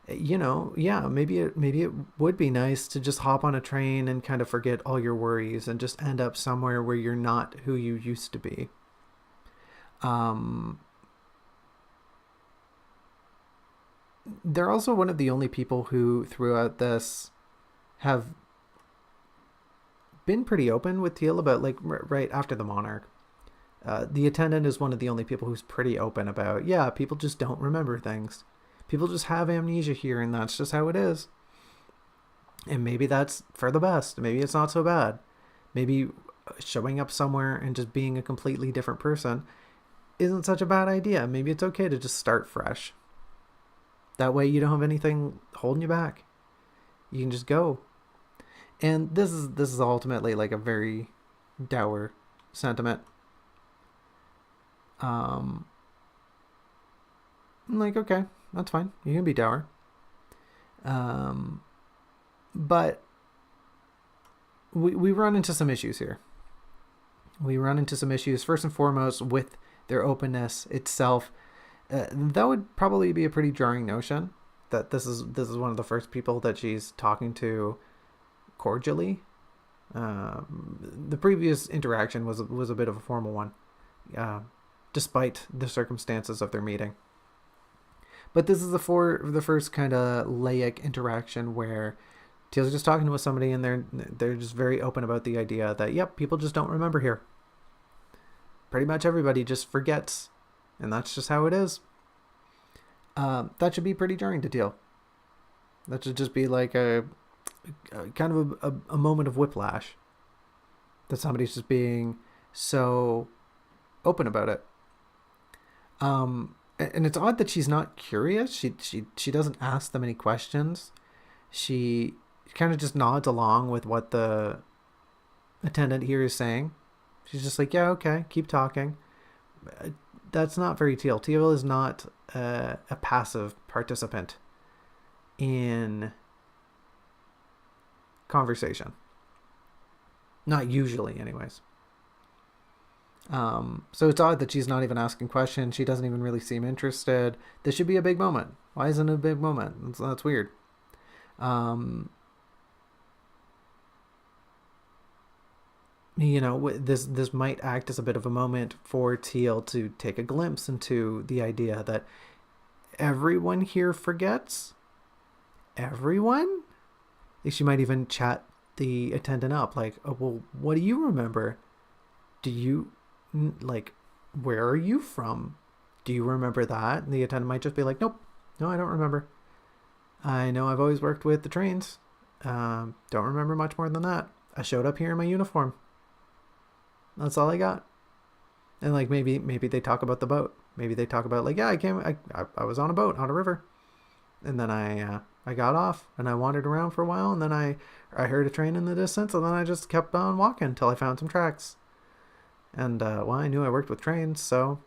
maybe it would be nice to just hop on a train and kind of forget all your worries and just end up somewhere where you're not who you used to be. They're also one of the only people who, throughout this, have been pretty open with Teal about, like, right after the Monarch. The attendant is one of the only people who's pretty open about, people just don't remember things. People just have amnesia here, and that's just how it is. And maybe that's for the best. Maybe it's not so bad. Maybe showing up somewhere and just being a completely different person isn't such a bad idea. Maybe it's okay to just start fresh. That way you don't have anything holding you back. You can just go. And this is ultimately like a very dour sentiment. I'm like, okay, that's fine. You can be dour. But we run into some issues here. We run into some issues, first and foremost, with their openness itself. That would probably be a pretty jarring notion, that this is one of the first people that she's talking to cordially. The previous interaction was a bit of a formal one, despite the circumstances of their meeting. But this is the first kind of laic interaction where Teal's just talking with somebody, and they're just very open about the idea that, yep, people just don't remember here. Pretty much everybody just forgets, and that's just how it is. That should be pretty jarring to Teal. That should just be like a kind of a moment of whiplash, that somebody's just being so open about it. And it's odd that she's not curious. She doesn't ask them any questions. She kind of just nods along with what the attendant here is saying. She's just like, yeah, okay, keep talking. That's not very Teal. Teal is not a passive participant in conversation. Not usually, anyways. So it's odd that she's not even asking questions. She doesn't even really seem interested. This should be a big moment. Why isn't it a big moment? That's weird. This might act as a bit of a moment for Teal to take a glimpse into the idea that everyone here forgets. Everyone? She might even chat the attendant up, like, oh, well, what do you remember? Do you, like, where are you from? Do you remember that? And the attendant might just be like, nope, no, I don't remember. I know I've always worked with the trains. Don't remember much more than that. I showed up here in my uniform. That's all I got. And like maybe they talk about the boat. Maybe they talk about, like, yeah, I was on a boat on a river, and then I got off and I wandered around for a while, and then I heard a train in the distance, and then I just kept on walking until I found some tracks. And I knew I worked with trains, so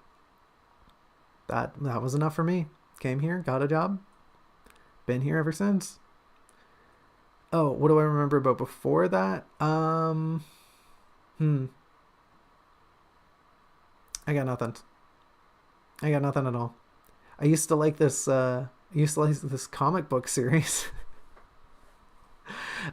that was enough for me. Came here, got a job, been here ever since. Oh, what do I remember about before that? I got nothing. I got nothing at all. I used to like this. I used to like this comic book series.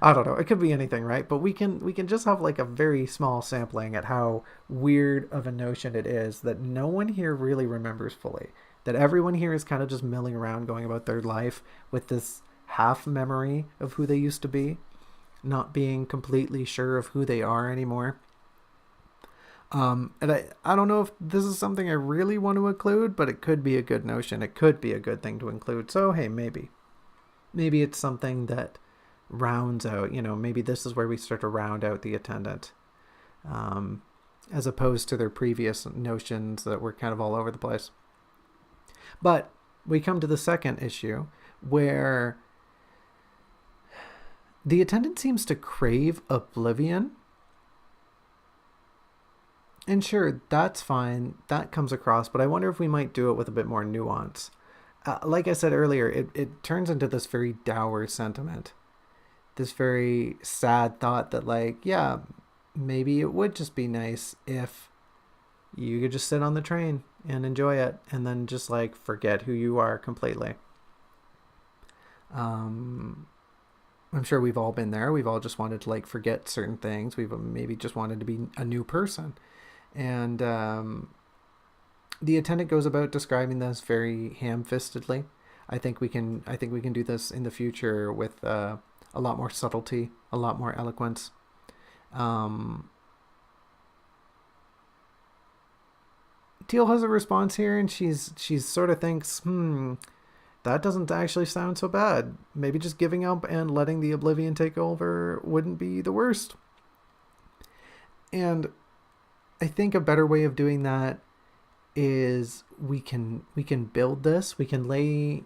I don't know. It could be anything, right? But we can just have like a very small sampling at how weird of a notion it is that no one here really remembers fully. That everyone here is kind of just milling around, going about their life with this half memory of who they used to be, not being completely sure of who they are anymore. And I don't know if this is something I really want to include, but it could be a good notion. It could be a good thing to include. So, hey, maybe it's something that rounds out, maybe this is where we start to round out the attendant, um, as opposed to their previous notions that were kind of all over the place. But we come to the second issue where the attendant seems to crave oblivion. And sure, that's fine. That comes across, but I wonder if we might do it with a bit more nuance. Like I said earlier, it turns into this very dour sentiment, this very sad thought that, like, yeah, maybe it would just be nice if you could just sit on the train and enjoy it and then just like forget who you are completely. Um, I'm sure we've all been there. We've all just wanted to like forget certain things. We've maybe just wanted to be a new person. And the attendant goes about describing this very ham-fistedly. I think we can do this in the future with a lot more subtlety, a lot more eloquence. Um, Teal has a response here, and she's sort of thinks, that doesn't actually sound so bad. Maybe just giving up and letting the oblivion take over wouldn't be the worst. And I think a better way of doing that is we can build this. We can lay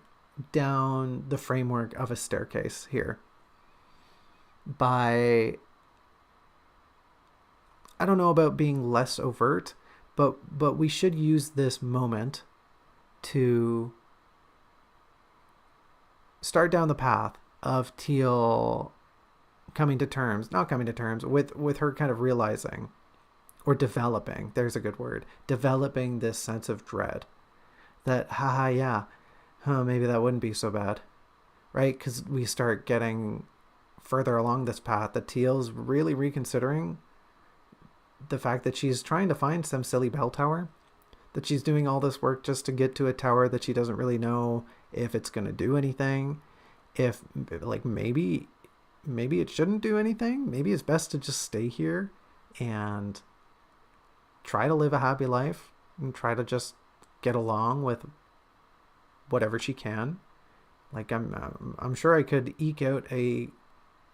down the framework of a staircase here by, I don't know about being less overt, but we should use this moment to start down the path of Teal not coming to terms with her kind of realizing or developing, there's a good word, developing this sense of dread that, haha, yeah, maybe that wouldn't be so bad, right? Because we start getting further along this path that Teal's really reconsidering the fact that she's trying to find some silly bell tower, that she's doing all this work just to get to a tower that she doesn't really know if it's going to do anything, if like maybe it shouldn't do anything, maybe it's best to just stay here and try to live a happy life and try to just get along with whatever she can. Like I'm sure I could eke out a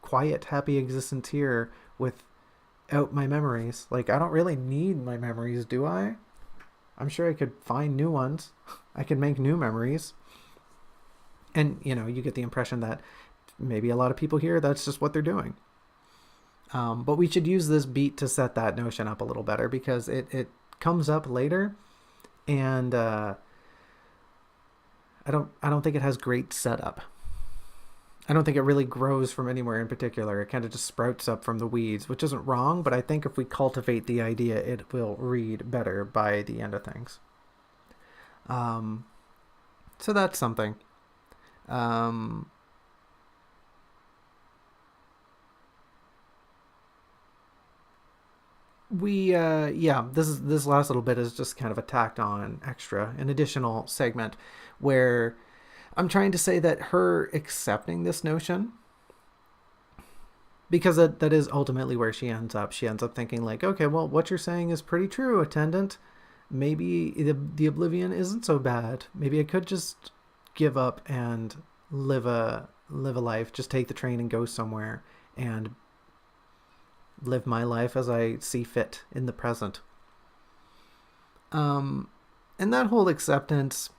quiet, happy existence here without my memories. Like I don't really need my memories, do I? I'm sure I could find new ones. I could make new memories. And you get the impression that maybe a lot of people here, that's just what they're doing. But we should use this beat to set that notion up a little better, because it comes up later, and I don't think it has great setup. I don't think it really grows from anywhere in particular. It kind of just sprouts up from the weeds, which isn't wrong, but I think if we cultivate the idea, it will read better by the end of things. So that's something. Um, this last little bit is just kind of a tacked on extra, an additional segment where I'm trying to say that her accepting this notion, because that is ultimately where she ends up. She ends up thinking like, okay, well, what you're saying is pretty true, attendant. Maybe the oblivion isn't so bad. Maybe I could just give up and live a life, just take the train and go somewhere and live my life as I see fit in the present. And that whole acceptance,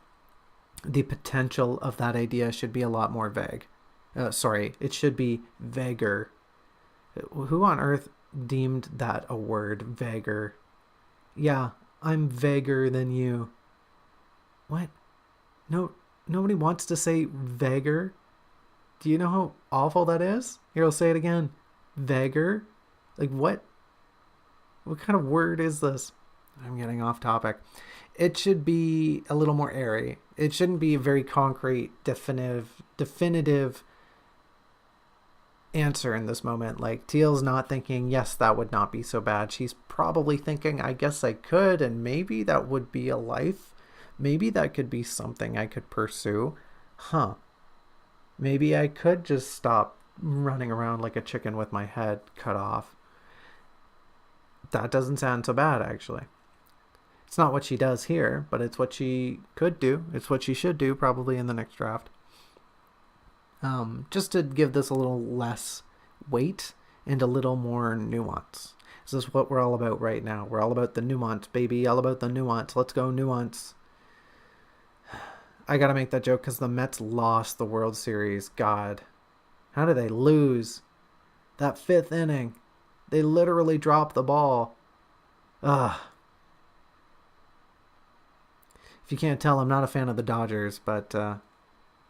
the potential of that idea should be a lot more vague. It should be vaguer. Who on earth deemed that a word, vaguer? Yeah, I'm vaguer than you. What? No, nobody wants to say vaguer. Do you know how awful that is? Here, I'll say it again. Vaguer? Like what? What kind of word is this? I'm getting off topic. It should be a little more airy. It shouldn't be a very concrete, definitive answer in this moment. Like, Teal's not thinking, yes, that would not be so bad. She's probably thinking, I guess I could, and maybe that would be a life. Maybe that could be something I could pursue. Maybe I could just stop running around like a chicken with my head cut off. That doesn't sound so bad, actually. It's not what she does here, but it's what she could do. It's what she should do, probably, in the next draft. Just to give this a little less weight and a little more nuance. This is what we're all about right now. We're all about the nuance, baby. All about the nuance. Let's go nuance. I gotta make that joke because the Mets lost the World Series. God. How did they lose? That 5th inning. They literally dropped the ball. Ugh. If you can't tell, I'm not a fan of the Dodgers, but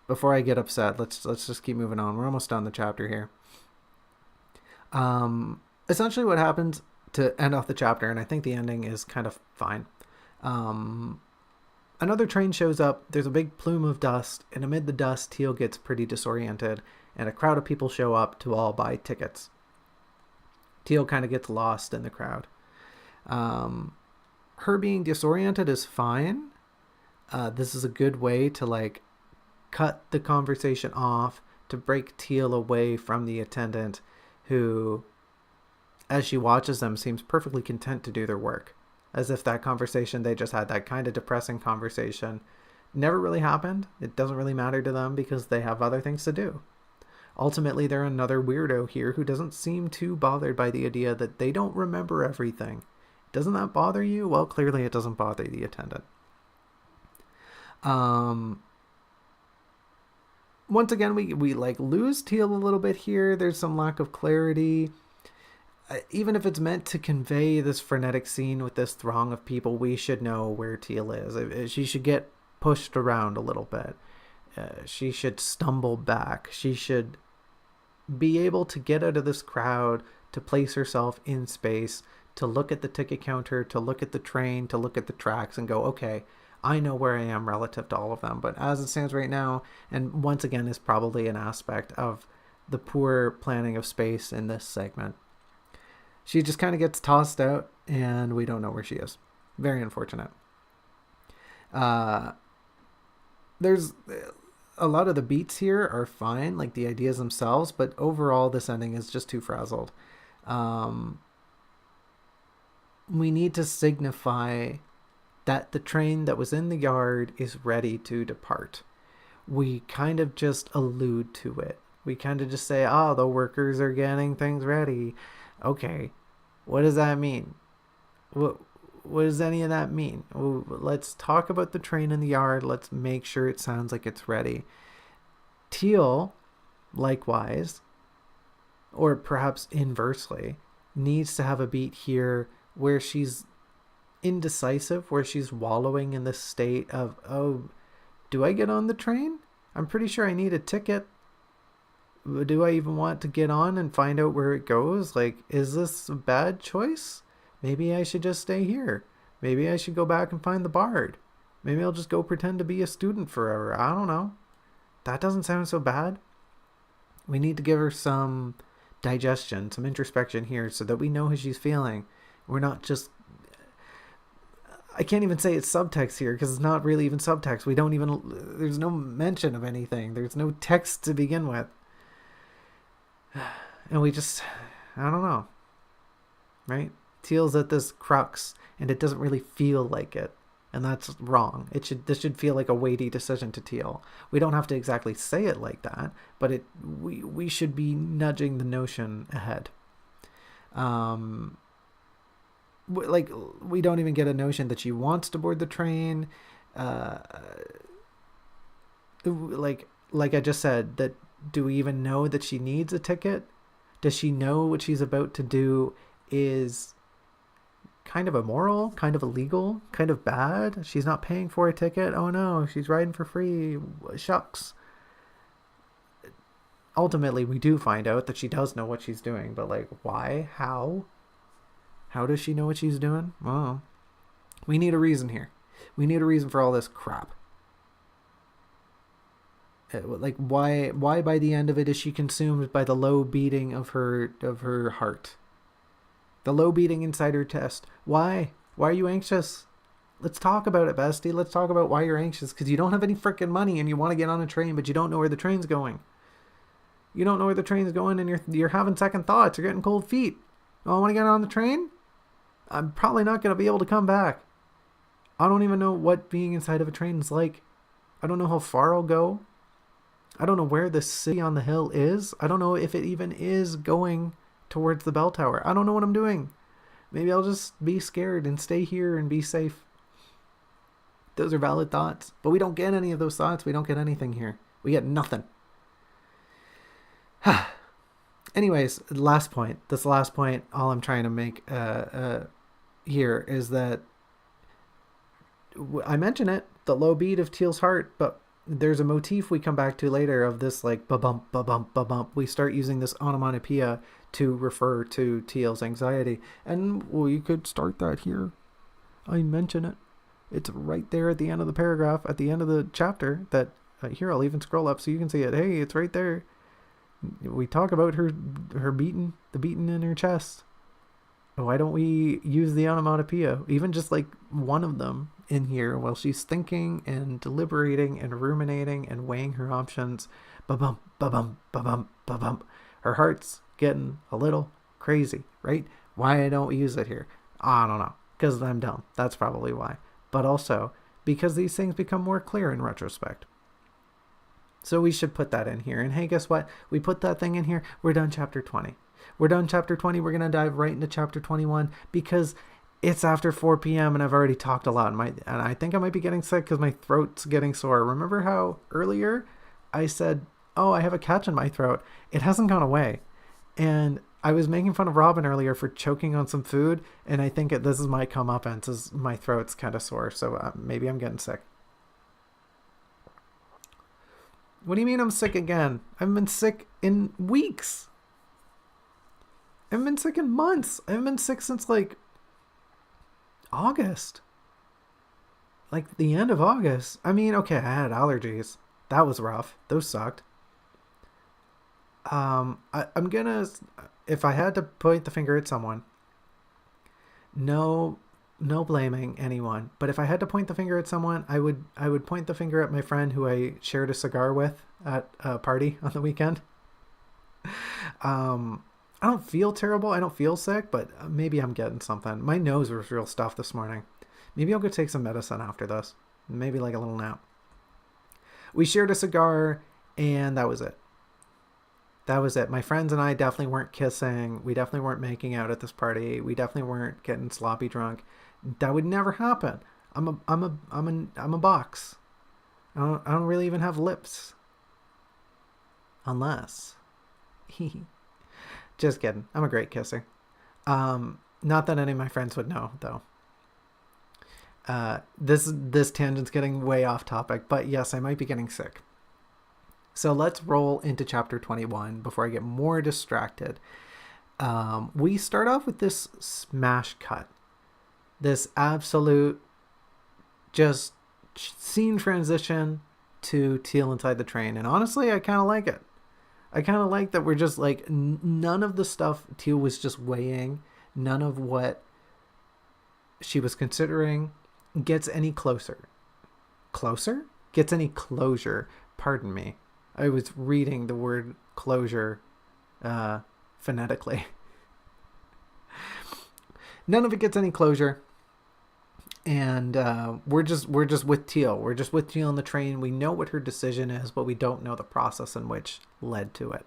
before I get upset, let's just keep moving on. We're almost done the chapter here. Essentially what happens to end off the chapter, and I think the ending is kind of fine. Another train shows up. There's a big plume of dust, and amid the dust, Teal gets pretty disoriented, and a crowd of people show up to all buy tickets. Teal kind of gets lost in the crowd. Her being disoriented is fine. This is a good way to, like, cut the conversation off, to break Teal away from the attendant who, as she watches them, seems perfectly content to do their work. As if that conversation they just had, that kind of depressing conversation, never really happened. It doesn't really matter to them because they have other things to do. Ultimately, they're another weirdo here who doesn't seem too bothered by the idea that they don't remember everything. Doesn't that bother you? Well, clearly it doesn't bother the attendant. Once again, we like lose Teal a little bit here. There's some lack of clarity. Even if it's meant to convey this frenetic scene with this throng of people, we should know where Teal is. She should get pushed around a little bit. She should stumble back. She should be able to get out of this crowd, to place herself in space, to look at the ticket counter, to look at the train, to look at the tracks and go, okay, I know where I am relative to all of them. But as it stands right now, and once again is probably an aspect of the poor planning of space in this segment, she just kind of gets tossed out and we don't know where she is. Very unfortunate. There's a lot of the beats here are fine, like the ideas themselves, but overall this ending is just too frazzled. We need to signify that the train that was in the yard is ready to depart. We kind of just allude to it. We kind of just say, the workers are getting things ready. Okay, what does that mean? What does any of that mean? Let's talk about the train in the yard. Let's make sure it sounds like it's ready. Teal, likewise, or perhaps inversely, needs to have a beat here where she's indecisive, where she's wallowing in this state of, do I get on the train? I'm pretty sure I need a ticket. Do I even want to get on and find out where it goes? Like, is this a bad choice? Maybe I should just stay here. Maybe I should go back and find the bard. Maybe I'll just go pretend to be a student forever. I don't know. That doesn't sound so bad. We need to give her some digestion, some introspection here so that we know how she's feeling. We're not just... I can't even say it's subtext here because it's not really even subtext. There's no mention of anything. There's no text to begin with. And we just, I don't know. Right? Teal's at this crux and it doesn't really feel like it. And that's wrong. This should feel like a weighty decision to Teal. We don't have to exactly say it like that, but we should be nudging the notion ahead. Like, we don't even get a notion that she wants to board the train. Like I just said, that do we even know that she needs a ticket? Does she know what she's about to do is kind of immoral, kind of illegal, kind of bad? She's not paying for a ticket. Oh no, she's riding for free. Shucks. Ultimately, we do find out that she does know what she's doing, but like, why? How does she know what she's doing? Well, We need a reason here. We need a reason for all this crap. Like, why by the end of it is she consumed by the low beating of her heart? The low beating inside her chest. Why? Why are you anxious? Let's talk about it, bestie. Let's talk about why you're anxious. Because you don't have any freaking money and you want to get on a train, but you don't know where the train's going. You don't know where the train's going and you're having second thoughts. You're getting cold feet. Oh, I want to get on the train? I'm probably not going to be able to come back. I don't even know what being inside of a train is like. I don't know how far I'll go. I don't know where the city on the hill is. I don't know if it even is going towards the bell tower. I don't know what I'm doing. Maybe I'll just be scared and stay here and be safe. Those are valid thoughts. But we don't get any of those thoughts. We don't get anything here. We get nothing. Anyways, last point. This last point, all I'm trying to make here is that I mention it, the low beat of Teal's heart, but there's a motif we come back to later of this like ba-bump, ba-bump, ba-bump. We start using this onomatopoeia to refer to Teal's anxiety. And we could start that here. I mention it. It's right there at the end of the paragraph, at the end of the chapter that, here, I'll even scroll up so you can see it. Hey, it's right there. We talk about her beating, the beating in her chest. Why don't we use the onomatopoeia, even just like one of them in here while she's thinking and deliberating and ruminating and weighing her options? Ba-bump, ba-bump, ba-bump, ba-bump. Her heart's getting a little crazy, right? Why don't we use it here? I don't know. Because I'm dumb. That's probably why. But also because these things become more clear in retrospect. So we should put that in here. And hey, guess what? We put that thing in here. We're done chapter 20. We're done chapter 20. We're going to dive right into chapter 21 because it's after 4 p.m. and I've already talked a lot. And I think I might be getting sick because my throat's getting sore. Remember how earlier I said, oh, I have a catch in my throat. It hasn't gone away. And I was making fun of Robin earlier for choking on some food. And I think this is my comeuppance, is my throat's kind of sore. So maybe I'm getting sick. What do you mean I'm sick again? I've been sick in weeks. I've been sick in months. I've been sick since like August. Like the end of August. I mean, okay, I had allergies. That was rough. Those sucked. I'm gonna, if I had to point the finger at someone, no blaming anyone, but if I had to point the finger at someone, I would point the finger at my friend who I shared a cigar with at a party on the weekend. I don't feel terrible. I don't feel sick, but maybe I'm getting something. My nose was real stuffed this morning. Maybe I'll go take some medicine after this. Maybe like a little nap. We shared a cigar and that was it. That was it. My friends and I definitely weren't kissing. We definitely weren't making out at this party. We definitely weren't getting sloppy drunk. That would never happen. I'm a box. I don't really even have lips. Unless. Just kidding. I'm a great kisser. Not that any of my friends would know, though. This tangent's getting way off topic, but yes, I might be getting sick. So let's roll into chapter 21 before I get more distracted. We start off with this smash cut. This absolute just scene transition to Teal inside the train. And honestly, I kind of like it. I kind of like that we're just like, none of the stuff Teal was just weighing, none of what she was considering gets any closer. Closer? Gets any closure. Pardon me. I was reading the word closure phonetically. None of it gets any closure. And we're just with Teal. We're just with Teal on the train. We know what her decision is, but we don't know the process in which led to it.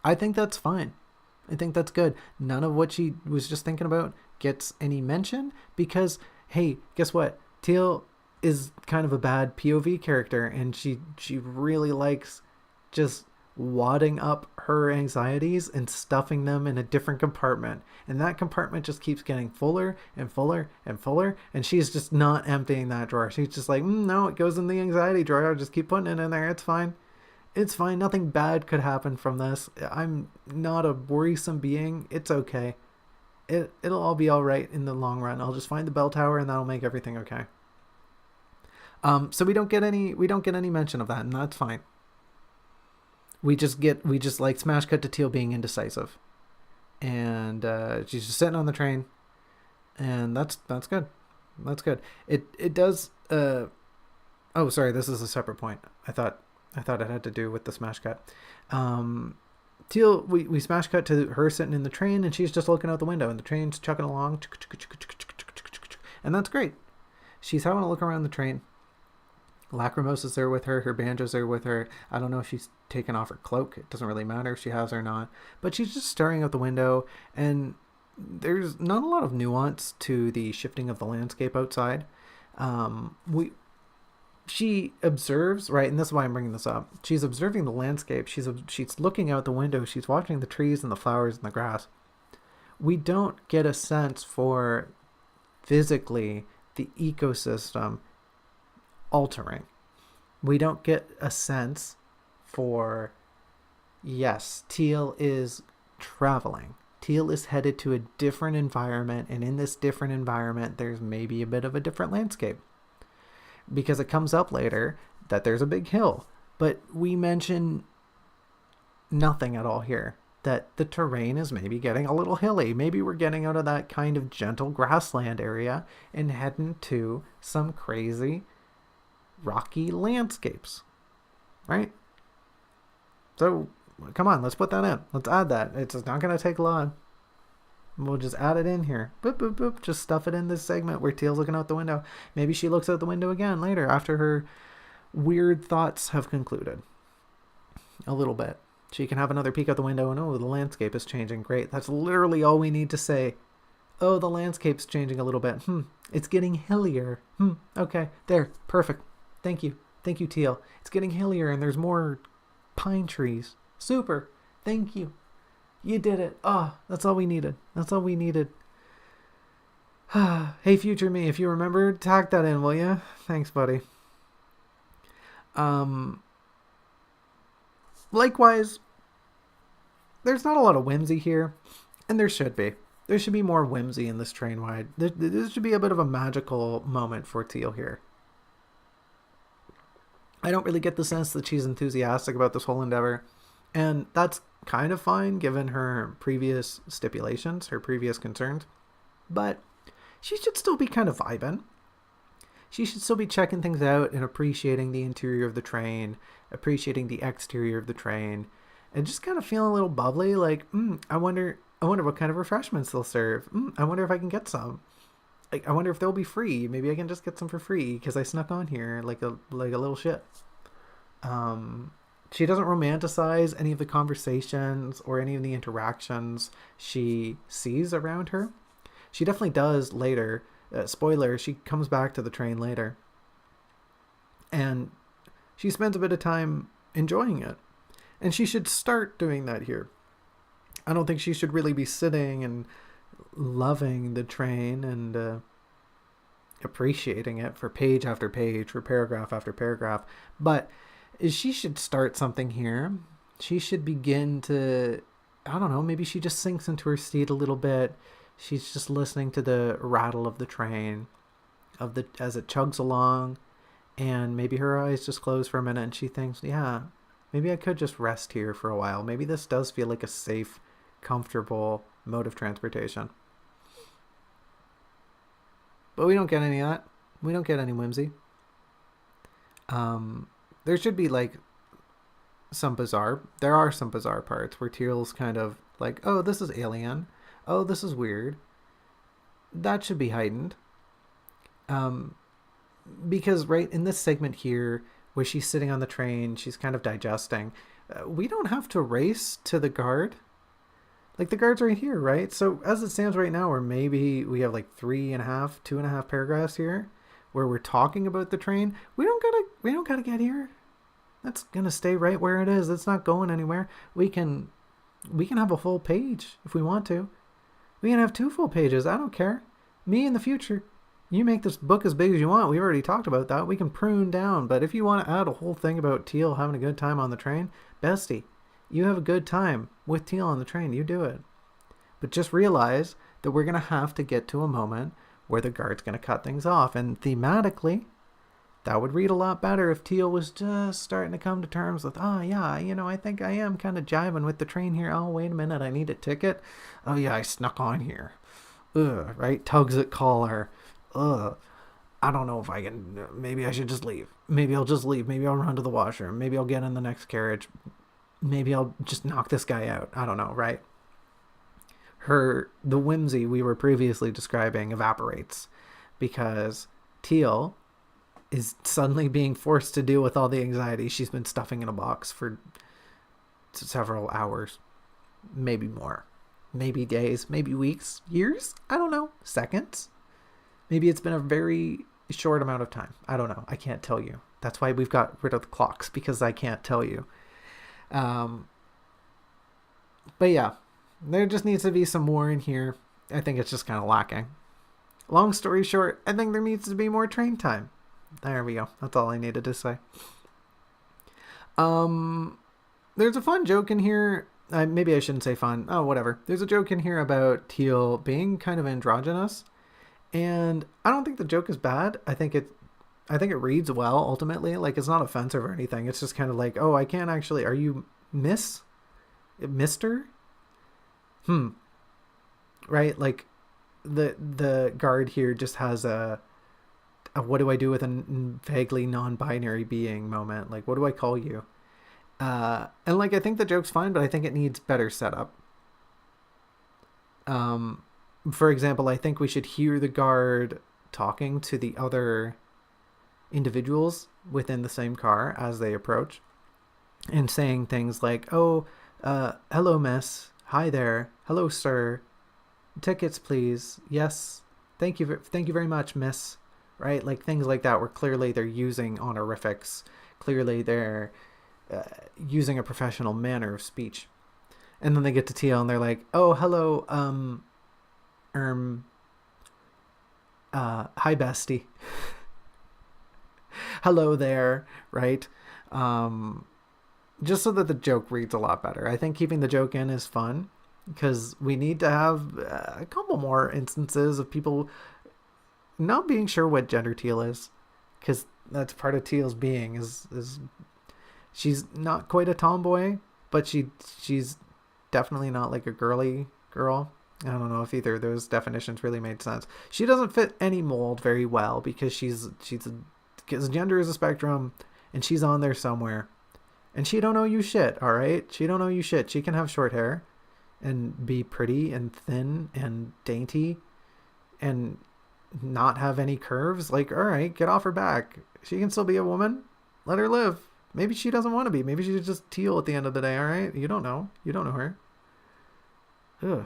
I think that's fine. I think that's good. None of what she was just thinking about gets any mention because, hey, guess what? Teal is kind of a bad POV character, and she really likes just wadding up her anxieties and stuffing them in a different compartment, and that compartment just keeps getting fuller and fuller and fuller, and she's just not emptying that drawer. She's just like, no, it goes in the anxiety drawer. I'll just keep putting it in there. It's fine. Nothing bad could happen from this. I'm not a worrisome being. It's okay. It'll all be all right in the long run. I'll just find the bell tower and that'll make everything okay. So we don't get any mention of that, and that's fine. We just like smash cut to Teal being indecisive, and she's just sitting on the train, and that's good. That's good. It does. Oh, sorry. This is a separate point. I thought it had to do with the smash cut. Teal, we smash cut to her sitting in the train, and she's just looking out the window, and the train's chugging along, and that's great. She's having a look around the train. Lacrimosa's there with her. Her banjo's there with her. I don't know if she's taken off her cloak. It doesn't really matter if she has or not. But she's just staring out the window, and there's not a lot of nuance to the shifting of the landscape outside. She observes, right, and this is why I'm bringing this up. She's observing the landscape. She's looking out the window. She's watching the trees and the flowers and the grass. We don't get a sense for physically the ecosystem altering. We don't get a sense for, yes, Teal is traveling. Teal is headed to a different environment, and in this different environment, there's maybe a bit of a different landscape. Because it comes up later that there's a big hill. But we mention nothing at all here. That the terrain is maybe getting a little hilly. Maybe we're getting out of that kind of gentle grassland area and heading to some crazy rocky landscapes. Right? So, come on, let's put that in. Let's add that. It's not going to take long. We'll just add it in here. Boop, boop, boop. Just stuff it in this segment where Teal's looking out the window. Maybe she looks out the window again later after her weird thoughts have concluded. A little bit. She can have another peek out the window and, oh, the landscape is changing. Great. That's literally all we need to say. Oh, the landscape's changing a little bit. It's getting hillier. Okay. There. Perfect. Thank you. Thank you, Teal. It's getting hillier and there's more pine trees. Super. Thank you. You did it. Oh, that's all we needed. That's all we needed. Hey, future me, if you remember, tag that in, will you? Thanks, buddy. Likewise, there's not a lot of whimsy here, and there should be. There should be more whimsy in this train ride. There should be a bit of a magical moment for Teal here. I don't really get the sense that she's enthusiastic about this whole endeavor, and that's kind of fine given her previous stipulations, her previous concerns, but she should still be kind of vibing. She should still be checking things out and appreciating the interior of the train, appreciating the exterior of the train, and just kind of feeling a little bubbly, like, I wonder what kind of refreshments they'll serve. I wonder if I can get some. Like, I wonder if they'll be free. Maybe I can just get some for free because I snuck on here like a little shit. She doesn't romanticize any of the conversations or any of the interactions she sees around her. She definitely does later. Spoiler, she comes back to the train later. And she spends a bit of time enjoying it. And she should start doing that here. I don't think she should really be sitting and loving the train and appreciating it for page after page, for paragraph after paragraph. But she should start something here. She should begin to, I don't know, maybe she just sinks into her seat a little bit. She's just listening to the rattle of the train as it chugs along, and maybe her eyes just close for a minute and she thinks, yeah, maybe I could just rest here for a while. Maybe this does feel like a safe, comfortable mode of transportation. But we don't get any of that. We don't get any whimsy. There should be there are some bizarre parts where Teal's kind of like, oh, this is alien. Oh, this is weird. That should be heightened. Because right in this segment here, where she's sitting on the train, she's kind of digesting. We don't have to race to the guard. Like, the guard's right here, right? So as it stands right now, or maybe we have like 2.5 paragraphs here where we're talking about the train. We don't gotta get here. That's gonna stay right where it is. It's not going anywhere. We can have a full page if we want to. We can have 2 full pages. I don't care. Me in the future, you make this book as big as you want. We've already talked about that. We can prune down. But if you want to add a whole thing about Teal having a good time on the train, bestie, you have a good time with Teal on the train. You do it. But just realize that we're going to have to get to a moment where the guard's going to cut things off. And thematically, that would read a lot better if Teal was just starting to come to terms with, oh, yeah, I think I am kind of jiving with the train here. Oh, wait a minute, I need a ticket. Oh, yeah, I snuck on here. Ugh, right? Tugs at collar. Ugh. I don't know if I can, maybe I should just leave. Maybe I'll just leave. Maybe I'll run to the washroom. Maybe I'll get in the next carriage. Maybe I'll just knock this guy out. I don't know, right? The whimsy we were previously describing evaporates because Teal is suddenly being forced to deal with all the anxiety she's been stuffing in a box for several hours, maybe more, maybe days, maybe weeks, years, I don't know, seconds. Maybe it's been a very short amount of time. I don't know. I can't tell you. That's why we've got rid of the clocks, because I can't tell you. But yeah, there just needs to be some more in here. I think it's just kind of lacking. Long story short, I think there needs to be more train time. There we go. That's all I needed to say. There's a fun joke in here. Maybe I shouldn't say fun. Oh, whatever. There's a joke in here about Teal being kind of androgynous. And I don't think the joke is bad. I think it reads well ultimately. Like, it's not offensive or anything. It's just kind of like, oh, I can't actually. Are you Mister? Right? Like the guard here just has a what do I do with a vaguely non-binary being moment? Like, what do I call you? And like, I think the joke's fine, but I think it needs better setup. For example, I think we should hear the guard talking to the other individuals within the same car as they approach and saying things like, oh, hello, miss. Hi there. Hello, sir. Tickets, please. Yes. Thank you very much, miss. Right? Like, things like that where clearly they're using honorifics. Clearly they're using a professional manner of speech. And then they get to Teal and they're like, oh, hello, hi bestie. Hello there, right? Just so that the joke reads a lot better. I think keeping the joke in is fun because we need to have a couple more instances of people not being sure what gender Teal is, because that's part of Teal's being is she's not quite a tomboy, but she's definitely not like a girly girl. I don't know if either of those definitions really made sense. She doesn't fit any mold very well because because gender is a spectrum and she's on there somewhere. And she don't owe you shit, all right? She don't owe you shit. She can have short hair and be pretty and thin and dainty and not have any curves. Like, all right, get off her back. She can still be a woman. Let her live. Maybe she doesn't want to be. Maybe she's just Teal at the end of the day, all right? You don't know. You don't know her. Ugh.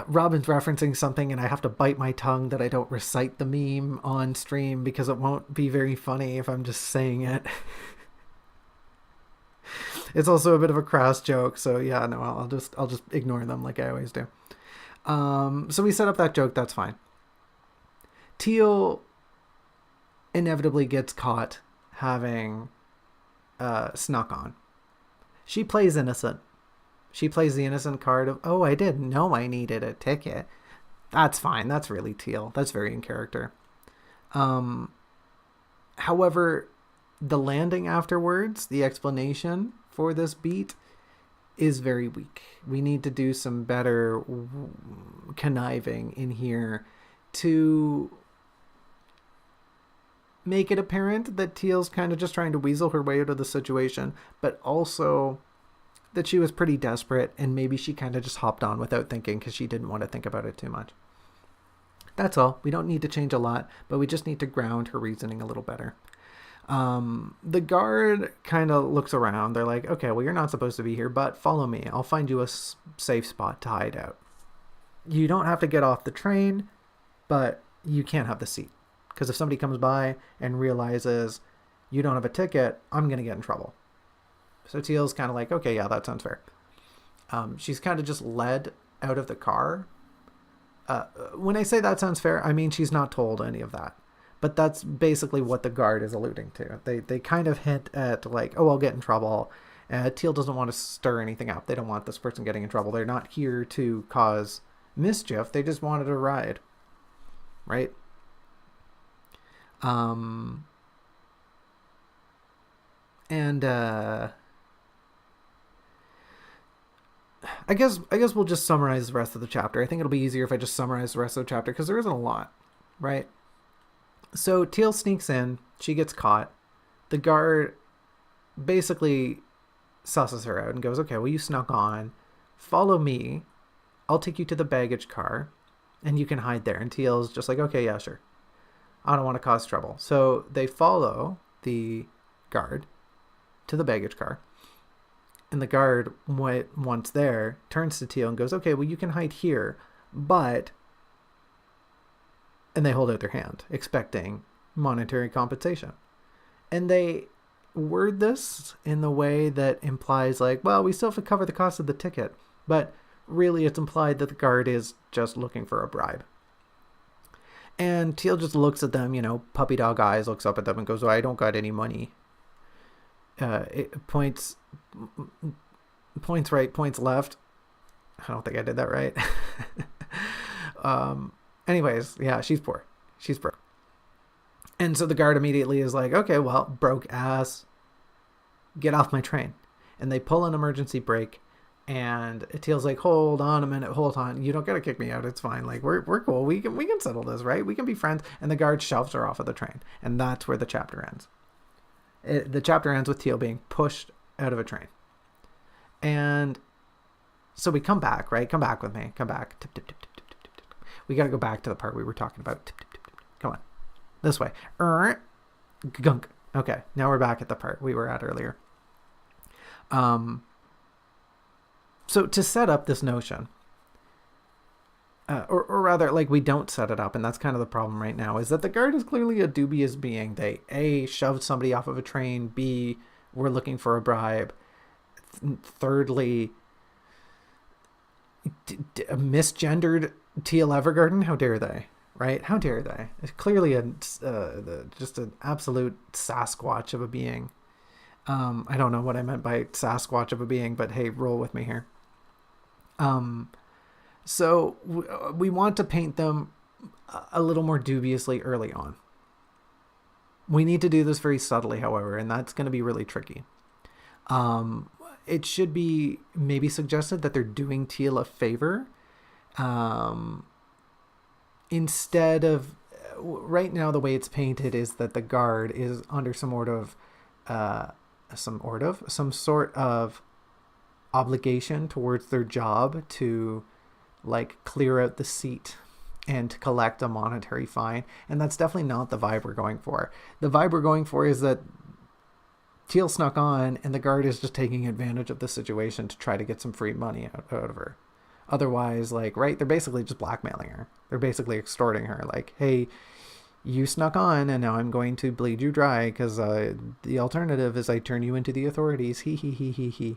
Robin's referencing something and I have to bite my tongue that I don't recite the meme on stream because it won't be very funny if I'm just saying it. It's also a bit of a crass joke, so yeah, no, I'll just ignore them like I always do. So we set up that joke, that's fine. Teal inevitably gets caught having snuck on. She plays innocent. She plays the innocent card of, oh, I didn't know I needed a ticket. That's fine. That's really Teal. That's very in character. However, the landing afterwards, the explanation for this beat is very weak. We need to do some better conniving in here to make it apparent that Teal's kind of just trying to weasel her way out of the situation, but also that she was pretty desperate and maybe she kind of just hopped on without thinking because she didn't want to think about it too much. That's all. We don't need to change a lot, but we just need to ground her reasoning a little better. The guard kind of looks around. They're like, okay, well, you're not supposed to be here, but follow me. I'll find you a safe spot to hide out. You don't have to get off the train, but you can't have the seat. Because if somebody comes by and realizes you don't have a ticket, I'm going to get in trouble. So Teal's kind of like, okay, yeah, that sounds fair. She's kind of just led out of the car. When I say that sounds fair, I mean she's not told any of that. But that's basically what the guard is alluding to. They kind of hint at like, oh, I'll get in trouble. Teal doesn't want to stir anything up. They don't want this person getting in trouble. They're not here to cause mischief. They just wanted a ride, right? I guess we'll just summarize the rest of the chapter. I think it'll be easier if I just summarize the rest of the chapter because there isn't a lot, right? So Teal sneaks in. She gets caught. The guard basically susses her out and goes, okay, well, you snuck on. Follow me. I'll take you to the baggage car and you can hide there. And Teal's just like, okay, yeah, sure. I don't want to cause trouble. So they follow the guard to the baggage car. And the guard, once there, turns to Teal and goes, okay, well, you can hide here, but... And they hold out their hand, expecting monetary compensation. And they word this in the way that implies, like, well, we still have to cover the cost of the ticket. But really, it's implied that the guard is just looking for a bribe. And Teal just looks at them, puppy dog eyes, looks up at them and goes, oh, I don't got any money. It points right, points left. I don't think I did that right. Anyways, yeah, she's poor. She's broke. And so the guard immediately is like, okay, well, broke ass, get off my train. And they pull an emergency brake. And Teal's like, hold on a minute, hold on. You don't got to kick me out. It's fine. Like, we're cool. We can settle this, right? We can be friends. And the guard shoves her off of the train. And that's where the chapter ends. The chapter ends with Teal being pushed out of a train. And so we come back, right? Come back with me. Come back. Tip, tip, tip, tip, tip, tip, tip. We got to go back to the part we were talking about. Tip, tip, tip, tip. Come on. This way. Gunk. Okay. Now we're back at the part we were at earlier. So to set up this notion, or rather, like, we don't set it up, and that's kind of the problem right now, is that the guard is clearly a dubious being. They, A, shoved somebody off of a train, B, were looking for a bribe, thirdly, misgendered Teal Evergarden. How dare they, right? How dare they? It's clearly just an absolute Sasquatch of a being. I don't know what I meant by Sasquatch of a being, but hey, roll with me here. So we want to paint them a little more dubiously early on. We need to do this very subtly, however, and that's going to be really tricky. It should be maybe suggested that they're doing Teal a favor. Instead of, right now the way it's painted is that the guard is under some sort of obligation towards their job to, like, clear out the seat and to collect a monetary fine. And that's definitely not the vibe we're going for. The vibe we're going for is that Teal snuck on and the guard is just taking advantage of the situation to try to get some free money out of her. Otherwise, like, right, they're basically just blackmailing her. They're basically extorting her. Like, hey, you snuck on and now I'm going to bleed you dry because the alternative is I turn you into the authorities. He.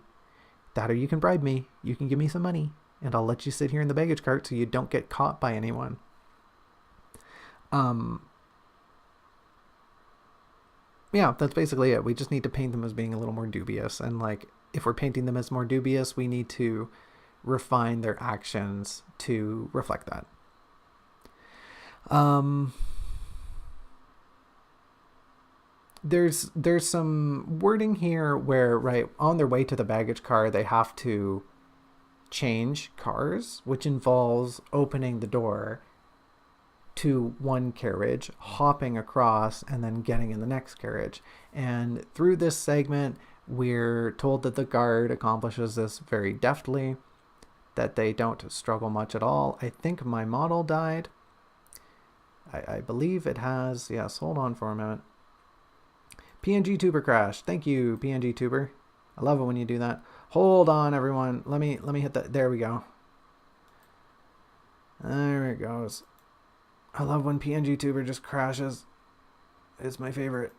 That, or you can bribe me. You can give me some money and I'll let you sit here in the baggage cart so you don't get caught by anyone. Yeah, that's basically it. We just need to paint them as being a little more dubious. And, like, if we're painting them as more dubious, we need to refine their actions to reflect that. There's some wording here where, right, on their way to the baggage car, they have to change cars, which involves opening the door to one carriage, hopping across, and then getting in the next carriage. And through this segment, we're told that the guard accomplishes this very deftly, that they don't struggle much at all. I think my model died. I believe it has. Yes, hold on for a minute. PNG Tuber crash. Thank you, PNG Tuber. I love it when you do that. Hold on, everyone. Let me hit that. There we go. There it goes. I love when PNG Tuber just crashes. It's my favorite.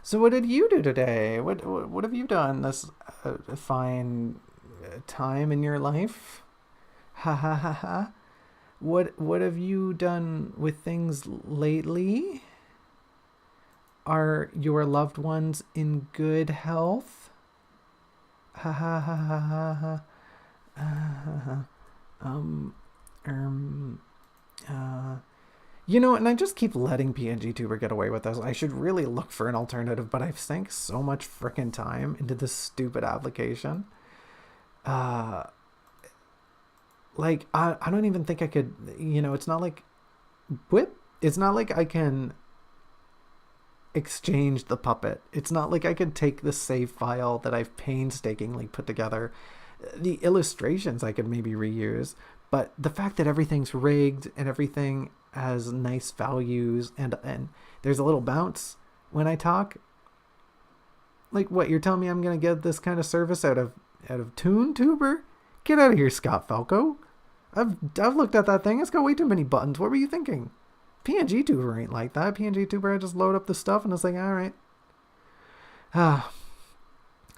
So what did you do today? What have you done this fine time in your life? Ha ha ha ha. What have you done with things lately? Are your loved ones in good health? Ha ha ha ha ha ha. Um, um, uh, and I just keep letting PNG Tuber get away with this. I should really look for an alternative, but I've sank so much freaking time into this stupid application. Uh, I don't even think I could, it's not like, whip. It's not like I can exchange the puppet. It's not like I could take the save file that I've painstakingly put together. The illustrations I could maybe reuse, but the fact that everything's rigged and everything has nice values and there's a little bounce when I talk. Like, what, you're telling me I'm gonna get this kind of service out of ToonTuber? Get out of here, Scott Falco. I've looked at that thing. It's got way too many buttons. What were you thinking? PNG Tuber ain't like that. PNG Tuber, I just load up the stuff and it's like, all right. I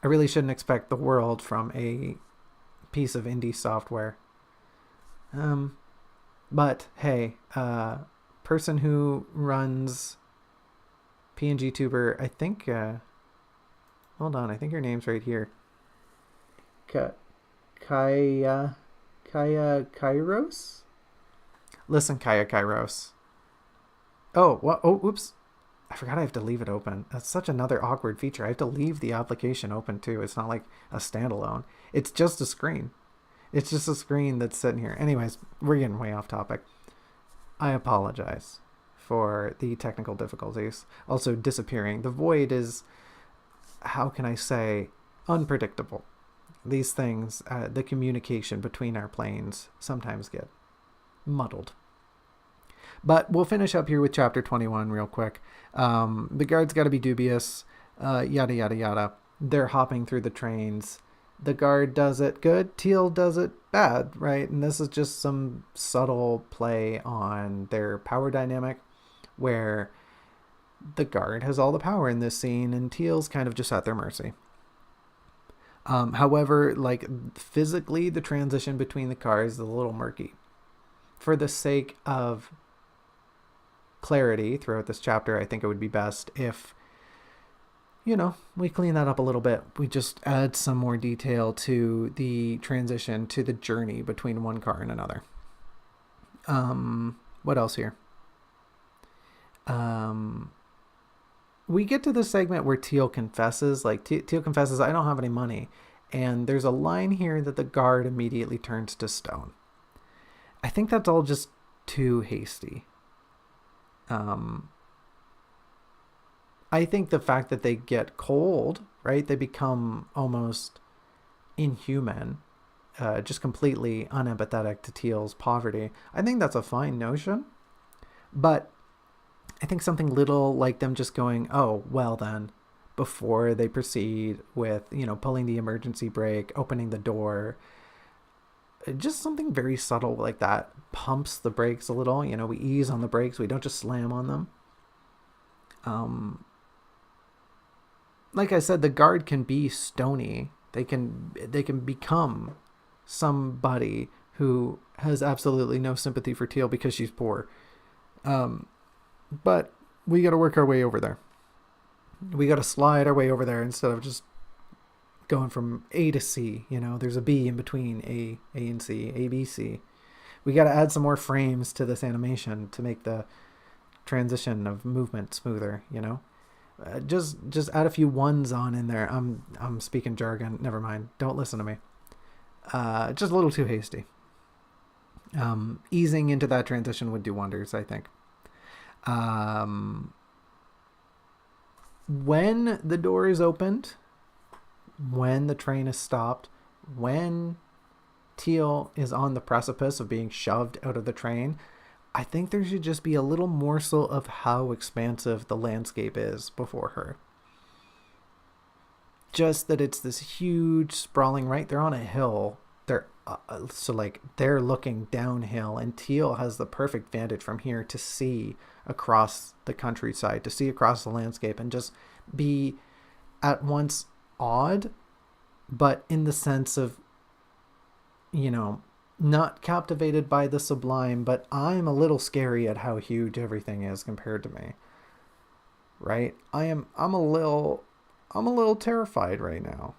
really shouldn't expect the world from a piece of indie software. But hey, person who runs PNG Tuber, I think, hold on, I think your name's right here. Kaya Kairos? Listen, Kaya Kairos. Oh, what? Oh, oops. I forgot I have to leave it open. That's such another awkward feature. I have to leave the application open too. It's not like a standalone. It's just a screen. It's just a screen that's sitting here. Anyways, we're getting way off topic. I apologize for the technical difficulties. Also, disappearing. The void is, how can I say, unpredictable. These things, the communication between our planes sometimes get muddled. But we'll finish up here with chapter 21 real quick. The guards got to be dubious, yada, yada, yada. They're hopping through the trains. The guard does it good. Teal does it bad, right? And this is just some subtle play on their power dynamic where the guard has all the power in this scene and Teal's kind of just at their mercy. However, like, physically, the transition between the cars is a little murky. For the sake of clarity throughout this chapter, I think it would be best if, we clean that up a little bit. We just add some more detail to the transition, to the journey between one car and another. What else here? We get to the segment where Teal confesses. Teal confesses, I don't have any money. And there's a line here that the guard immediately turns to stone. I think that's all just too hasty. I think the fact that they get cold, right? They become almost inhuman, just completely unempathetic to Teal's poverty. I think that's a fine notion. But I think something little like them just going, oh, well then, before they proceed with, pulling the emergency brake, opening the door, just something very subtle like that pumps the brakes a little. We ease on the brakes. We don't just slam on them. Like I said, the guard can be stony. They can become somebody who has absolutely no sympathy for Teal because she's poor. But we got to work our way over there. We got to slide our way over there instead of just going from A to C. There's a B in between A and C, A, B, C. We got to add some more frames to this animation to make the transition of movement smoother. Just add a few ones on in there. I'm speaking jargon. Never mind. Don't listen to me. Just a little too hasty. Easing into that transition would do wonders, I think. When the door is opened, when the train is stopped, when Teal is on the precipice of being shoved out of the train, I think there should just be a little morsel of how expansive the landscape is before her. Just that it's this huge sprawling, right? They're on a hill. They're looking downhill, and Teal has the perfect vantage from here to see across the countryside, to see across the landscape, and just be at once odd, but in the sense of, not captivated by the sublime, but I'm a little scary at how huge everything is compared to me. right? I'm a little terrified right now.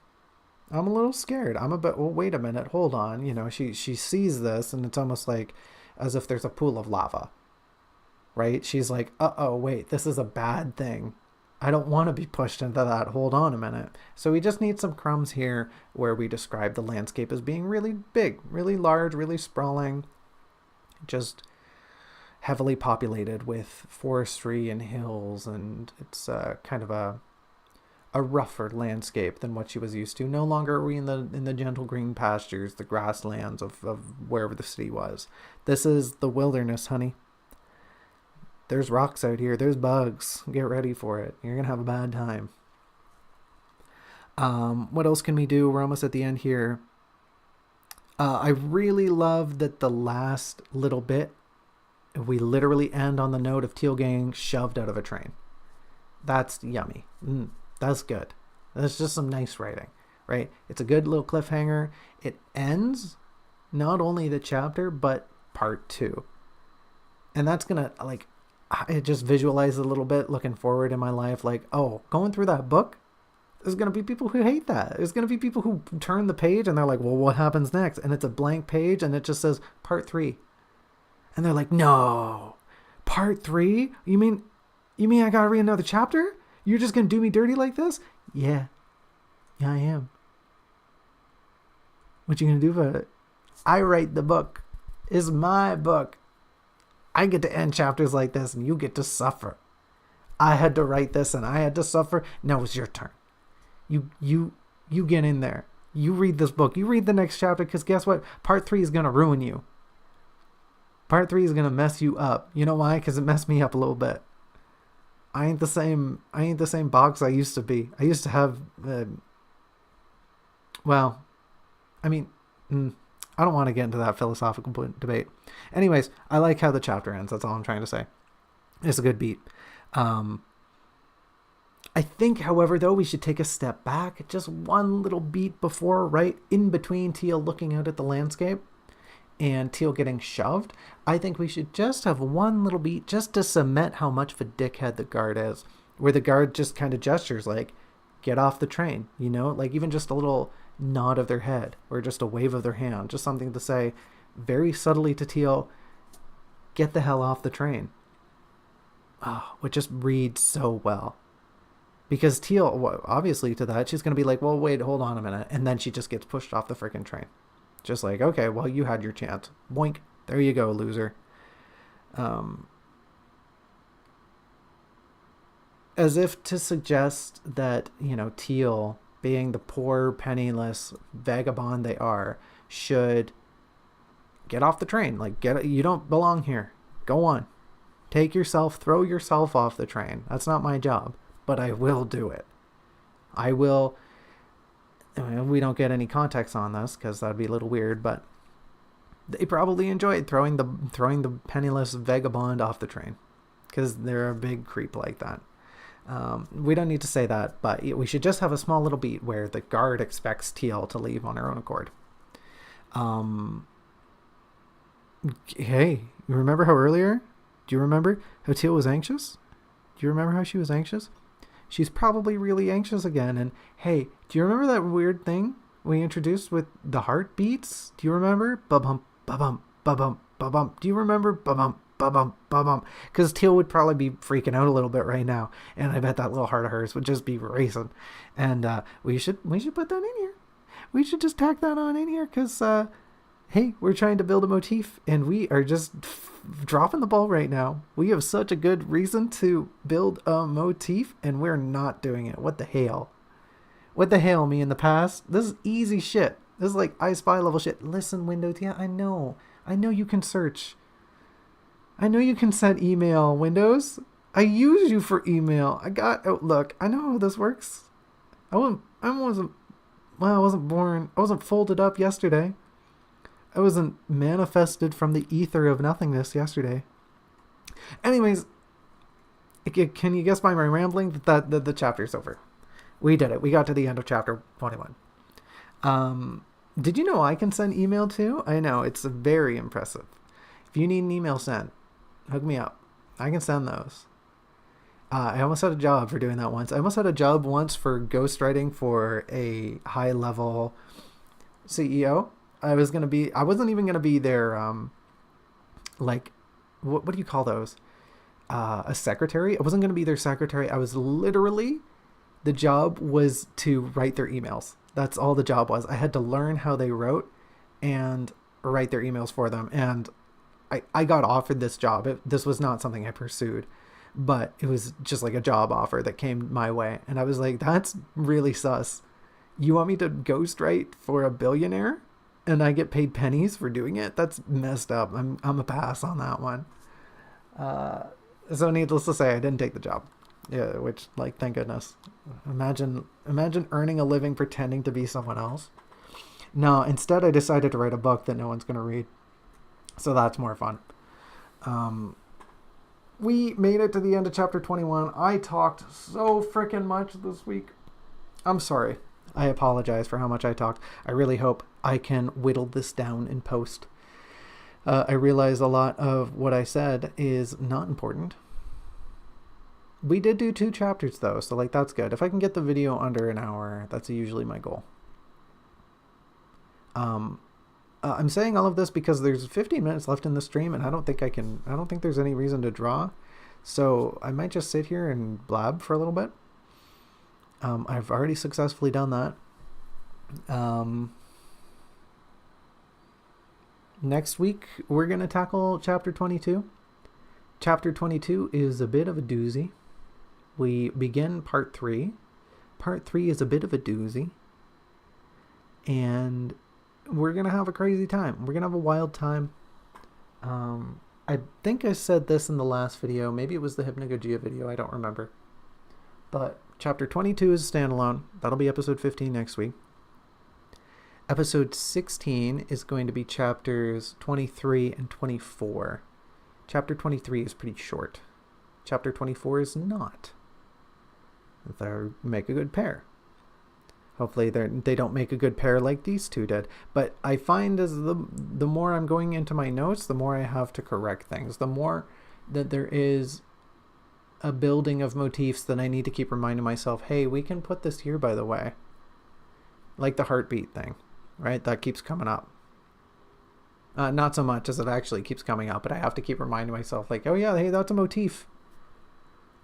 I'm a little scared. I'm a bit, well, wait a minute, hold on. She sees this and it's almost like as if there's a pool of lava, right? She's like, uh-oh, wait, this is a bad thing. I don't want to be pushed into that. Hold on a minute. So we just need some crumbs here where we describe the landscape as being really big, really large, really sprawling, just heavily populated with forestry and hills, and it's kind of a rougher landscape than what she was used to. No longer are we in the gentle green pastures, the grasslands of wherever the city was. This is the wilderness, honey. There's rocks out here. There's bugs. Get ready for it. You're gonna have a bad time. What else can we do? We're almost at the end here. I really love that the last little bit, we literally end on the note of Teal getting shoved out of a train. That's yummy. That's good. That's just some nice writing, right? It's a good little cliffhanger. It ends not only the chapter, but part 2. And that's going to, like, I just visualize a little bit looking forward in my life. Like, oh, going through that book, there's going to be people who hate that. There's going to be people who turn the page and they're like, well, what happens next? And it's a blank page and it just says part 3. And they're like, no, part 3? You mean I got to read another chapter? You're just going to do me dirty like this? Yeah, I am. What you going to do about it? I write the book. It's my book. I get to end chapters like this and you get to suffer. I had to write this and I had to suffer. Now it's your turn. You get in there. You read this book. You read the next chapter, because guess what? Part 3 is going to ruin you. Part 3 is going to mess you up. You know why? Because it messed me up a little bit. I ain't the same box I used to be. I used to have, I don't want to get into that philosophical debate. Anyways, I like how the chapter ends. That's all I'm trying to say. It's a good beat. I think, however, though, we should take a step back, just one little beat before, right in between Teal looking out at the landscape and Teal getting shoved. I think we should just have one little beat just to cement how much of a dickhead the guard is, where the guard just kind of gestures like, get off the train, like even just a little nod of their head or just a wave of their hand, just something to say very subtly to Teal, get the hell off the train. Which just reads so well. Because Teal, obviously to that, she's going to be like, well, wait, hold on a minute. And then she just gets pushed off the freaking train. Just like, okay, well, you had your chance. Boink. There you go, loser. As if to suggest that, Teal, being the poor, penniless vagabond they are, should get off the train. Like, you don't belong here. Go on. Throw yourself off the train. That's not my job, but I will do it. I will. We don't get any context on this because that'd be a little weird, but they probably enjoyed throwing the penniless vagabond off the train because they're a big creep like that. We don't need to say that, but we should just have a small little beat where the guard expects Teal to leave on her own accord. Hey, you remember how earlier? Do you remember how Teal was anxious? Do you remember how she was anxious? She's probably really anxious again. And hey, do you remember that weird thing we introduced with the heartbeats? Do you remember? Ba-bump, ba-bump, ba-bump, ba-bump. Do you remember? Ba-bump, ba-bump, ba-bump. Because Teal would probably be freaking out a little bit right now. And I bet that little heart of hers would just be racing. And we should put that in here. We should just tack that on in here because, hey, we're trying to build a motif and we are just dropping the ball right now. We have such a good reason to build a motif and we're not doing it. What the hell? What the hell, me in the past? This is easy shit. This is like I Spy level shit. Listen, Windows. Yeah, I know you can search. I know you can send email, Windows. I use you for email. I got Outlook. I know how this works. I wasn't born. I wasn't folded up yesterday. I wasn't manifested from the ether of nothingness yesterday. Anyways, can you guess by my rambling that the chapter's over? We did it. We got to the end of chapter 21. Did you know I can send email too? I know, it's very impressive. If you need an email sent, hook me up. I can send those. I almost had a job for doing that once. I almost had a job once for ghostwriting for a high level CEO. I wasn't even gonna be their like, what do you call those? A secretary. I wasn't gonna be their secretary. I was literally, the job was to write their emails. That's all the job was. I had to learn how they wrote and write their emails for them. And I got offered this job. This was not something I pursued, but it was just like a job offer that came my way. And I was like, that's really sus. You want me to ghostwrite for a billionaire and I get paid pennies for doing it? That's messed up. I'm a pass on that one. So needless to say, I didn't take the job. Yeah, which, like, thank goodness. Imagine earning a living pretending to be someone else. No, instead I decided to write a book that no one's going to read. So that's more fun. We made it to the end of chapter 21. I talked so freaking much this week. I'm sorry. I apologize for how much I talked. I really hope I can whittle this down in post. I realize a lot of what I said is not important. We did do 2 chapters though, so like that's good. If I can get the video under an hour, that's usually my goal. I'm saying all of this because there's 15 minutes left in the stream, and I don't think there's any reason to draw. So I might just sit here and blab for a little bit. I've already successfully done that. Next week, we're going to tackle chapter 22. Chapter 22 is a bit of a doozy. We begin part 3. Part 3 is a bit of a doozy. And we're going to have a crazy time. We're going to have a wild time. I think I said this in the last video. Maybe it was the Hypnagogia video. I don't remember. But chapter 22 is standalone. That'll be episode 15 next week. Episode 16 is going to be chapters 23 and 24. Chapter 23 is pretty short. Chapter 24 is not. They make a good pair. Hopefully they don't make a good pair like these 2 did. But I find as the more I'm going into my notes, the more I have to correct things. The more that there is a building of motifs that I need to keep reminding myself, hey, we can put this here, by the way. Like the heartbeat thing, right? That keeps coming up. Not so much as it actually keeps coming up, but I have to keep reminding myself, like, oh yeah, hey, that's a motif.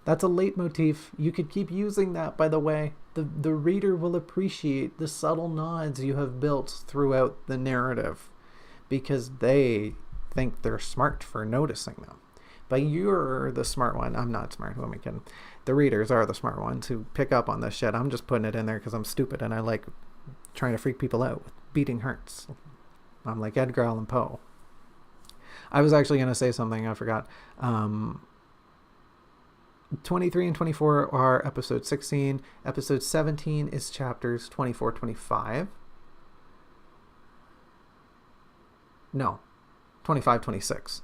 That's a leitmotif. You could keep using that, by the way. The reader will appreciate the subtle nods you have built throughout the narrative because they think they're smart for noticing them. But you're the smart one. I'm not smart. Who am I kidding? The readers are the smart ones who pick up on this shit. I'm just putting it in there because I'm stupid and I like trying to freak people out with beating hearts. I'm like Edgar Allan Poe. I was actually going to say something. I forgot. 23 and 24 are episode 16. Episode 17 is chapters 24, 25. No, 25, 26.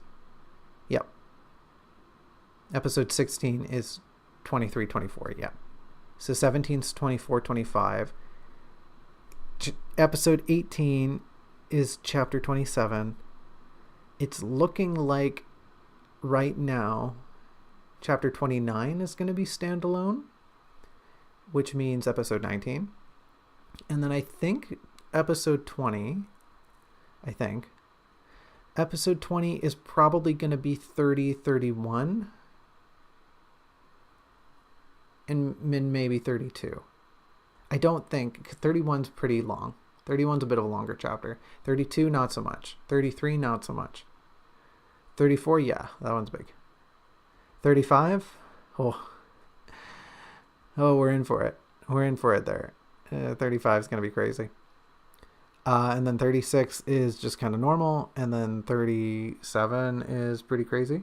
Yep. Episode 16 is 23, 24. Yep. So 17 is 24, 25. Episode 18 is chapter 27. It's looking like right now chapter 29 is going to be standalone, which means episode 19. And then I think episode 20, episode 20 is probably going to be 30, 31, and maybe 32. I don't think 31's pretty long. 31's a bit of a longer chapter. 32, not so much. 33, not so much. 34, yeah, that one's big. 35, oh, we're in for it. We're in for it there. 35 is going to be crazy. And then 36 is just kind of normal. And then 37 is pretty crazy.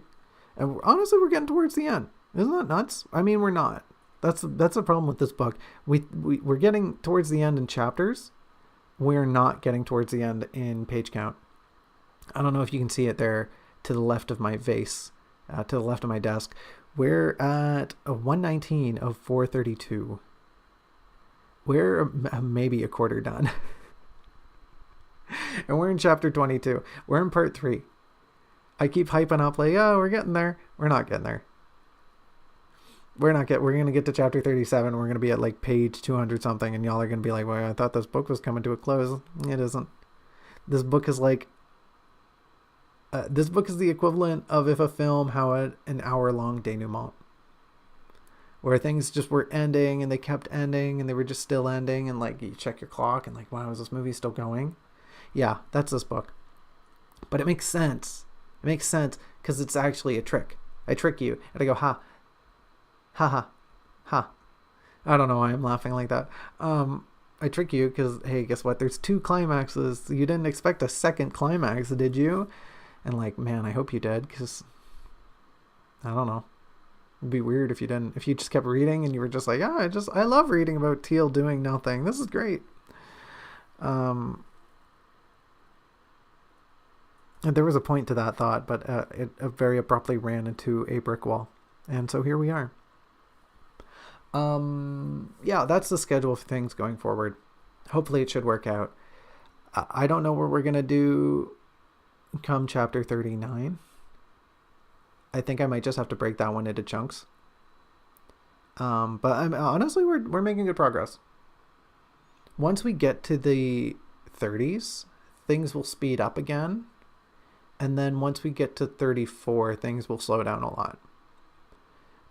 And honestly, we're getting towards the end. Isn't that nuts? I mean, we're not. That's the problem with this book. We're getting towards the end in chapters. We're not getting towards the end in page count. I don't know if you can see it there to the left of my vase. To the left of my desk. We're at 119 of 432. We're maybe a quarter done. And we're in chapter 22. We're in part 3. I keep hyping up like, oh, we're getting there. We're not getting there. We're gonna get to chapter 37. We're gonna be at like page 200 something, and y'all are gonna be like, "Well, I thought this book was coming to a close." It isn't. This book is like. This book is the equivalent of if a film had an hour-long denouement, where things just were ending and they kept ending and they were just still ending, and like you check your clock and like, wow, is this movie still going? Yeah, that's this book. But it makes sense. It makes sense because it's actually a trick. I trick you and I go, ha, ha, ha, ha. I don't know why I'm laughing like that. I trick you because, hey, guess what? There's 2 climaxes. You didn't expect a second climax, did you? And like, man, I hope you did, because I don't know. It'd be weird if you didn't. If you just kept reading and you were just like, yeah, I love reading about Teal doing nothing. This is great. And there was a point to that thought, but it very abruptly ran into a brick wall. And so here we are. Yeah, that's the schedule of things going forward. Hopefully it should work out. I don't know what we're going to do come chapter 39. I think I might just have to break that one into chunks. But honestly, we're making good progress. Once we get to the 30s, things will speed up again. And then once we get to 34, things will slow down a lot.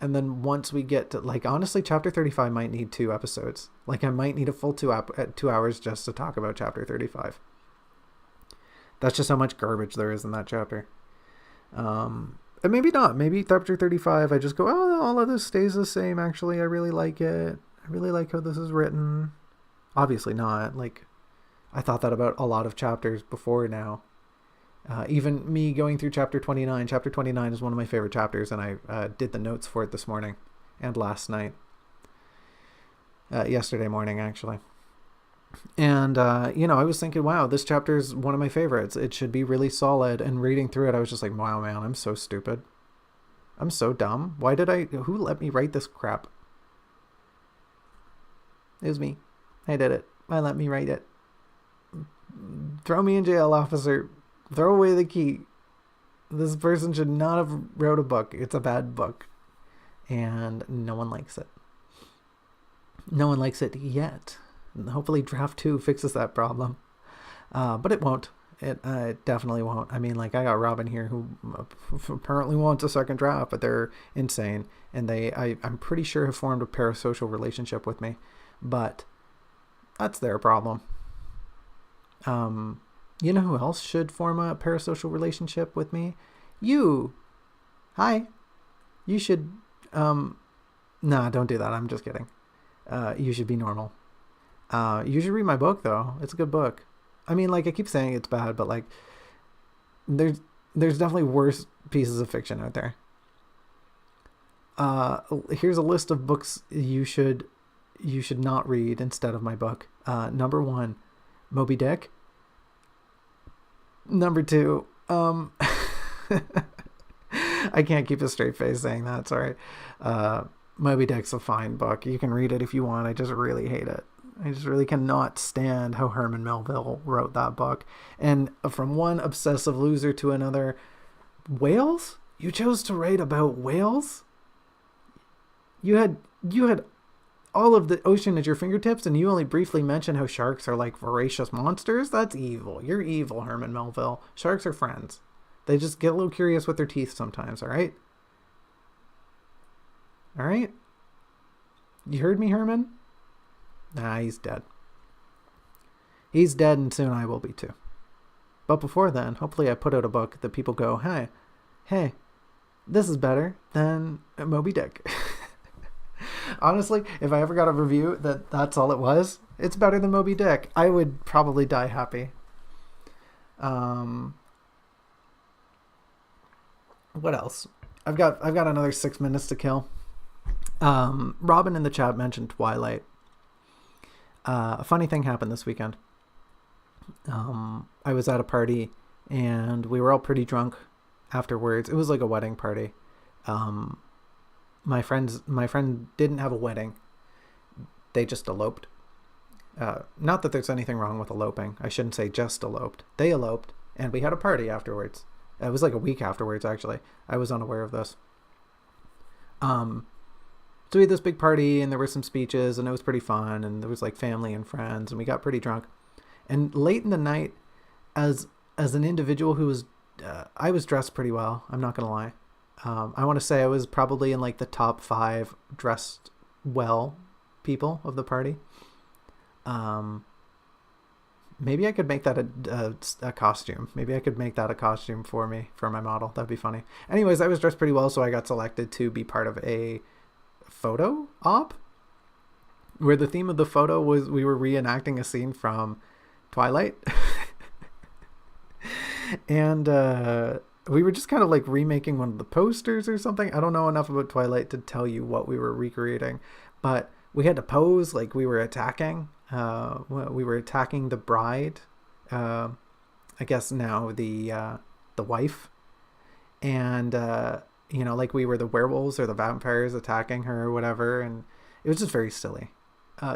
And then once we get to, like, honestly, chapter 35 might need 2 episodes. Like, I might need a full 2 hours just to talk about chapter 35. That's just how much garbage there is in that chapter. And maybe not. Maybe chapter 35, I just go, oh, all of this stays the same. Actually, I really like it. I really like how this is written. Obviously not. Like, I thought that about a lot of chapters before now. Even me going through chapter 29. Chapter 29 is one of my favorite chapters, and I did the notes for it this morning and last night. Yesterday morning, actually. And, I was thinking, wow, this chapter is one of my favorites. It should be really solid. And reading through it, I was just like, wow, man, I'm so stupid. I'm so dumb. Who let me write this crap? It was me. I did it. I let me write it. Throw me in jail, officer. Throw away the key. This person should not have wrote a book. It's a bad book. And no one likes it. No one likes it yet. Hopefully draft 2 fixes that problem. But it won't. It definitely won't. I mean, like, I got Robin here who apparently wants a second draft, but they're insane. And I'm pretty sure have formed a parasocial relationship with me. But that's their problem. You know who else should form a parasocial relationship with me? You. Hi. You should, nah, don't do that. I'm just kidding. You should be normal. You should read my book, though. It's a good book. I mean, like, I keep saying it's bad, but, like, there's definitely worse pieces of fiction out there. Here's a list of books you should not read instead of my book. Number 1, Moby Dick. Number 2, I can't keep a straight face saying that, sorry. Moby Dick's a fine book. You can read it if you want. I just really hate it. I just really cannot stand how Herman Melville wrote that book. And from one obsessive loser to another, whales? You chose to write about whales? You had all of the ocean at your fingertips, and you only briefly mention how sharks are like voracious monsters? That's evil. You're evil, Herman Melville. Sharks are friends. They just get a little curious with their teeth sometimes, all right? All right? You heard me, Herman? Nah, he's dead. He's dead, and soon I will be too. But before then, hopefully I put out a book that people go, hey, this is better than Moby Dick. Honestly, if I ever got a review that's all it was, it's better than Moby Dick, I would probably die happy. What else? I've got another 6 minutes to kill. Robin in the chat mentioned Twilight. A funny thing happened this weekend. I was at a party and we were all pretty drunk afterwards. It was like a wedding party. My friend didn't have a wedding. They just eloped. Not that there's anything wrong with eloping. I shouldn't say just eloped. They eloped and we had a party afterwards. It was like a week afterwards, actually. I was unaware of this. So we had this big party, and there were some speeches, and it was pretty fun, and there was like family and friends, and we got pretty drunk. And late in the night, as an individual who was, I was dressed pretty well. I'm not gonna lie. I want to say I was probably in like the top 5 dressed well people of the party. Maybe I could make that a costume. Maybe I could make that a costume for me, for my model. That'd be funny. Anyways, I was dressed pretty well, so I got selected to be part of a photo op where the theme of the photo was we were reenacting a scene from Twilight. And we were just kind of like remaking one of the posters or something. I don't know enough about Twilight to tell you what we were recreating, but we had to pose like we were attacking. We were attacking the bride. I guess now the wife, and like we were the werewolves or the vampires attacking her or whatever, and it was just very silly.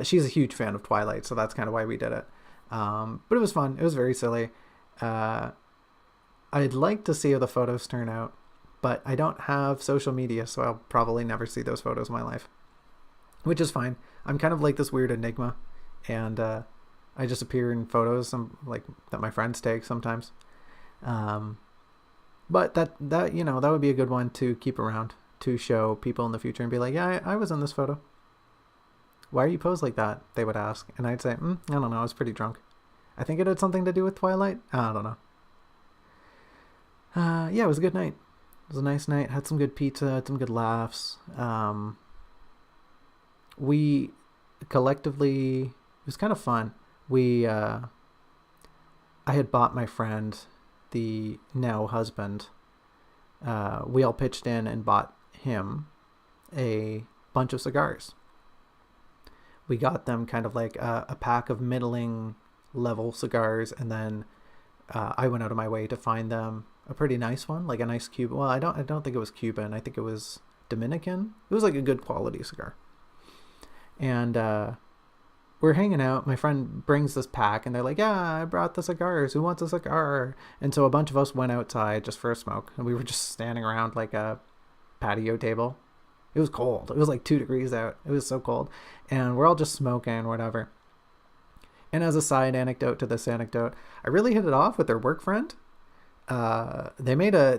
She's a huge fan of Twilight, so that's kind of why we did it. But it was fun. It was very silly. I'd like to see how the photos turn out, but I don't have social media, so I'll probably never see those photos in my life, which is fine. I'm kind of like this weird enigma, and I just appear in photos like that my friends take sometimes. But that would be a good one to keep around to show people in the future and be like, yeah, I was in this photo. Why are you posed like that? They would ask, and I'd say, I don't know, I was pretty drunk. I think it had something to do with Twilight. I don't know. Yeah, it was a good night. It was a nice night. Had some good pizza, had some good laughs. We collectively, it was kind of fun. I had bought my friend, the now husband, we all pitched in and bought him a bunch of cigars. We got them kind of like a pack of middling level cigars, and then I went out of my way to find them a pretty nice one, like a nice Cuban. Well, I don't think it was Cuban. I think it was Dominican. It was like a good quality cigar. And we're hanging out. My friend brings this pack, and they're like, yeah, I brought the cigars. Who wants a cigar? And so a bunch of us went outside just for a smoke, and we were just standing around like a patio table. It was cold. It was like 2 degrees out. It was so cold. And we're all just smoking, whatever. And as a side anecdote to this anecdote, I really hit it off with their work friend. They made a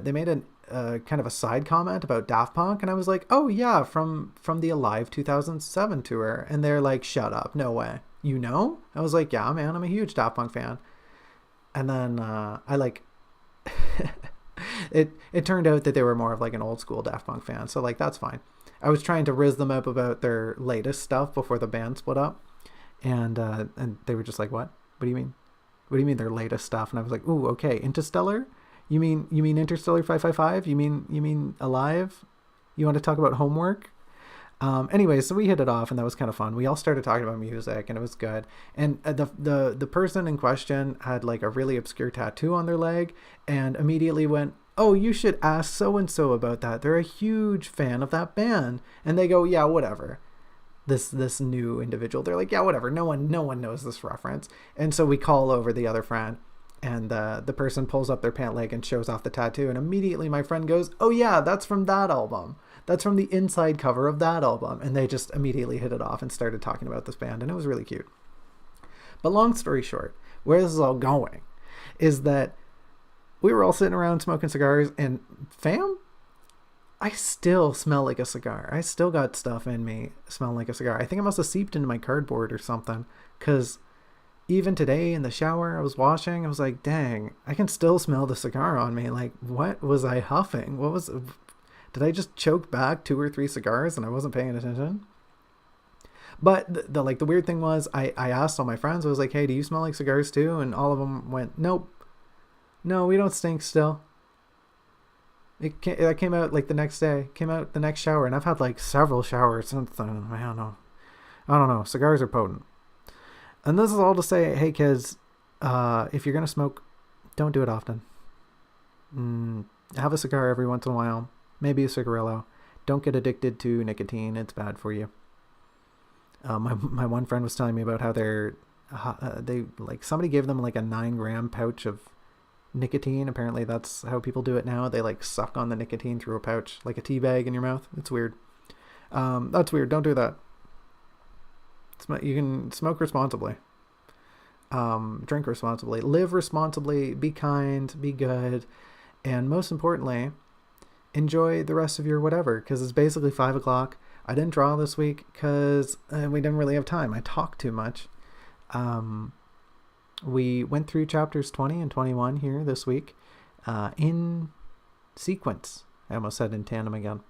kind of a side comment about Daft Punk, and I was like, oh yeah, from the Alive 2007 tour. And they're like, shut up, no way. You know? I was like, yeah, man, I'm a huge Daft Punk fan. And then I like it turned out that they were more of like an old school Daft Punk fan, so like that's fine. I was trying to riz them up about their latest stuff before the band split up, and they were just like, what do you mean? What do you mean their latest stuff? And I was like, ooh, okay, Interstellar? You mean Interstellar 555? You mean Alive? You want to talk about Homework? Anyway, so we hit it off, and that was kind of fun. We all started talking about music, and it was good. And the person in question had like a really obscure tattoo on their leg, and immediately went, oh, you should ask so-and-so about that. They're a huge fan of that band. And they go, yeah, whatever. This new individual, they're like, yeah, whatever. No one knows this reference. And so we call over the other friend, and the person pulls up their pant leg and shows off the tattoo. And immediately my friend goes, oh yeah, that's from that album. That's from the inside cover of that album. And they just immediately hit it off and started talking about this band. And it was really cute. But long story short, where this is all going is that we were all sitting around smoking cigars, and fam, I still smell like a cigar. I still got stuff in me smelling like a cigar. I think it must have seeped into my cardboard or something, because even today in the shower, I was washing, I was like, dang, I can still smell the cigar on me. Like, what was I huffing? Did I just choke back 2 or 3 cigars and I wasn't paying attention? But the weird thing was, I asked all my friends, I was like, hey, do you smell like cigars too? And all of them went, nope. No, we don't stink still. It came out like the next day, came out the next shower, and I've had like several showers since then. I don't know. Cigars are potent. And this is all to say, hey kids, if you're going to smoke, don't do it often. Have a cigar every once in a while. Maybe a cigarillo. Don't get addicted to nicotine. It's bad for you. My one friend was telling me about how they like somebody gave them like a 9-gram pouch of nicotine. Apparently that's how people do it now. They like suck on the nicotine through a pouch, like a tea bag in your mouth. It's weird. That's weird. Don't do that. You can smoke responsibly. Drink responsibly. Live responsibly. Be kind. Be good. And most importantly, enjoy the rest of your whatever, because it's basically 5 o'clock. I didn't draw this week because we didn't really have time. I talked too much. We went through chapters 20 and 21 here this week in sequence. I almost said in tandem again.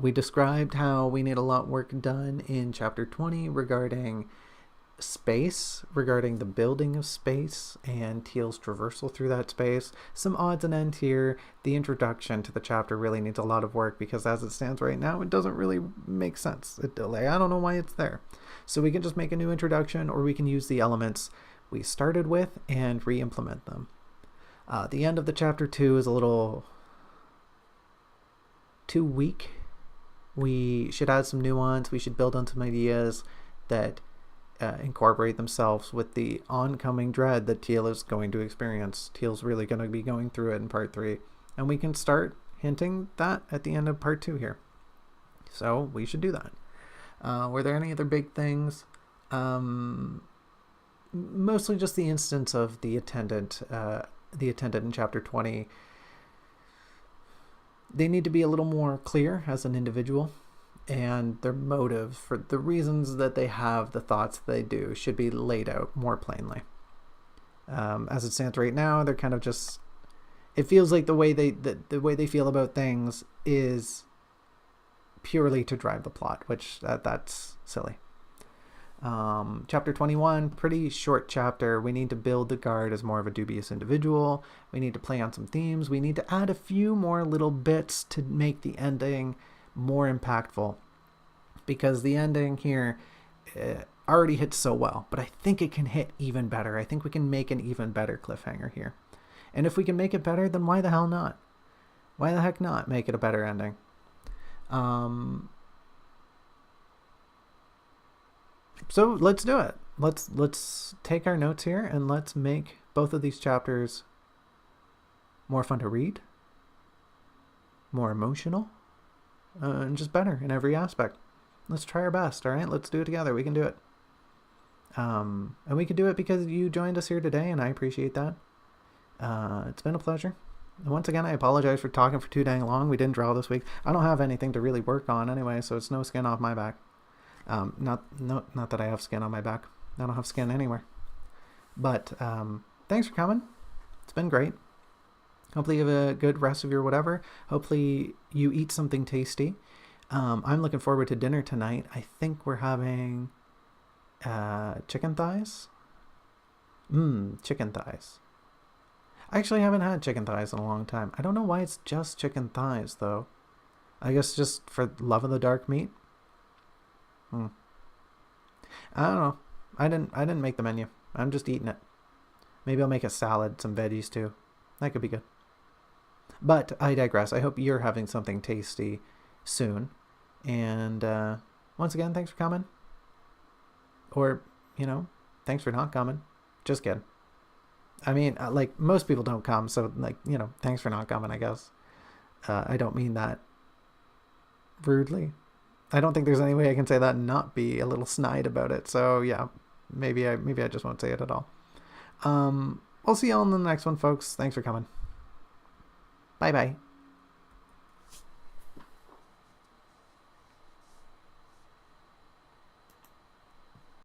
We described how we need a lot work done in chapter 20 regarding space, regarding the building of space and Teal's traversal through that space. Some odds and ends here. The introduction to the chapter really needs a lot of work because as it stands right now, it doesn't really make sense. I don't know why it's there. So we can just make a new introduction, or we can use the elements we started with and re-implement them. The end of the chapter 2 is a little too weak. We should add some nuance. We should build on some ideas that incorporate themselves with the oncoming dread that Teal is going to experience. Teal's really going to be going through it in part 3. And we can start hinting that at the end of part 2 here. So we should do that. Were there any other big things? Mostly just the instance of the attendant in chapter 20. They need to be a little more clear as an individual, and their motive for the reasons that they have the thoughts they do should be laid out more plainly. As it stands right now, they're kind of just, it feels like the way they feel about things is purely to drive the plot, which that's silly. Chapter 21, pretty short chapter. We need to build the guard as more of a dubious individual. We need to play on some themes. We need to add a few more little bits to make the ending more impactful, because the ending here already hits so well, but I think it can hit even better. I think we can make an even better cliffhanger here. And if we can make it better, then why the hell not? Why the heck not make it a better ending? So let's do it. Let's take our notes here and let's make both of these chapters more fun to read, more emotional, and just better in every aspect. Let's try our best, all right? Let's do it together. We can do it. And we can do it because you joined us here today, and I appreciate that. It's been a pleasure. And once again, I apologize for talking for too dang long. We didn't draw this week. I don't have anything to really work on anyway, so it's no skin off my back. Not that I have skin on my back. I don't have skin anywhere. But thanks for coming. It's been great. Hopefully you have a good rest of your whatever. Hopefully you eat something tasty. I'm looking forward to dinner tonight. I think we're having chicken thighs. Chicken thighs. I actually haven't had chicken thighs in a long time. I don't know why it's just chicken thighs, though. I guess just for love of the dark meat. I don't know. I didn't make the menu. I'm just eating it. Maybe I'll make a salad, some veggies too. That could be good. But I digress. I hope you're having something tasty soon. And once again, thanks for coming. Or, thanks for not coming. Just kidding. I mean, like, most people don't come, so, thanks for not coming, I guess. I don't mean that rudely. I don't think there's any way I can say that and not be a little snide about it. So, yeah, maybe I just won't say it at all. We'll see y'all in the next one, folks. Thanks for coming. Bye-bye.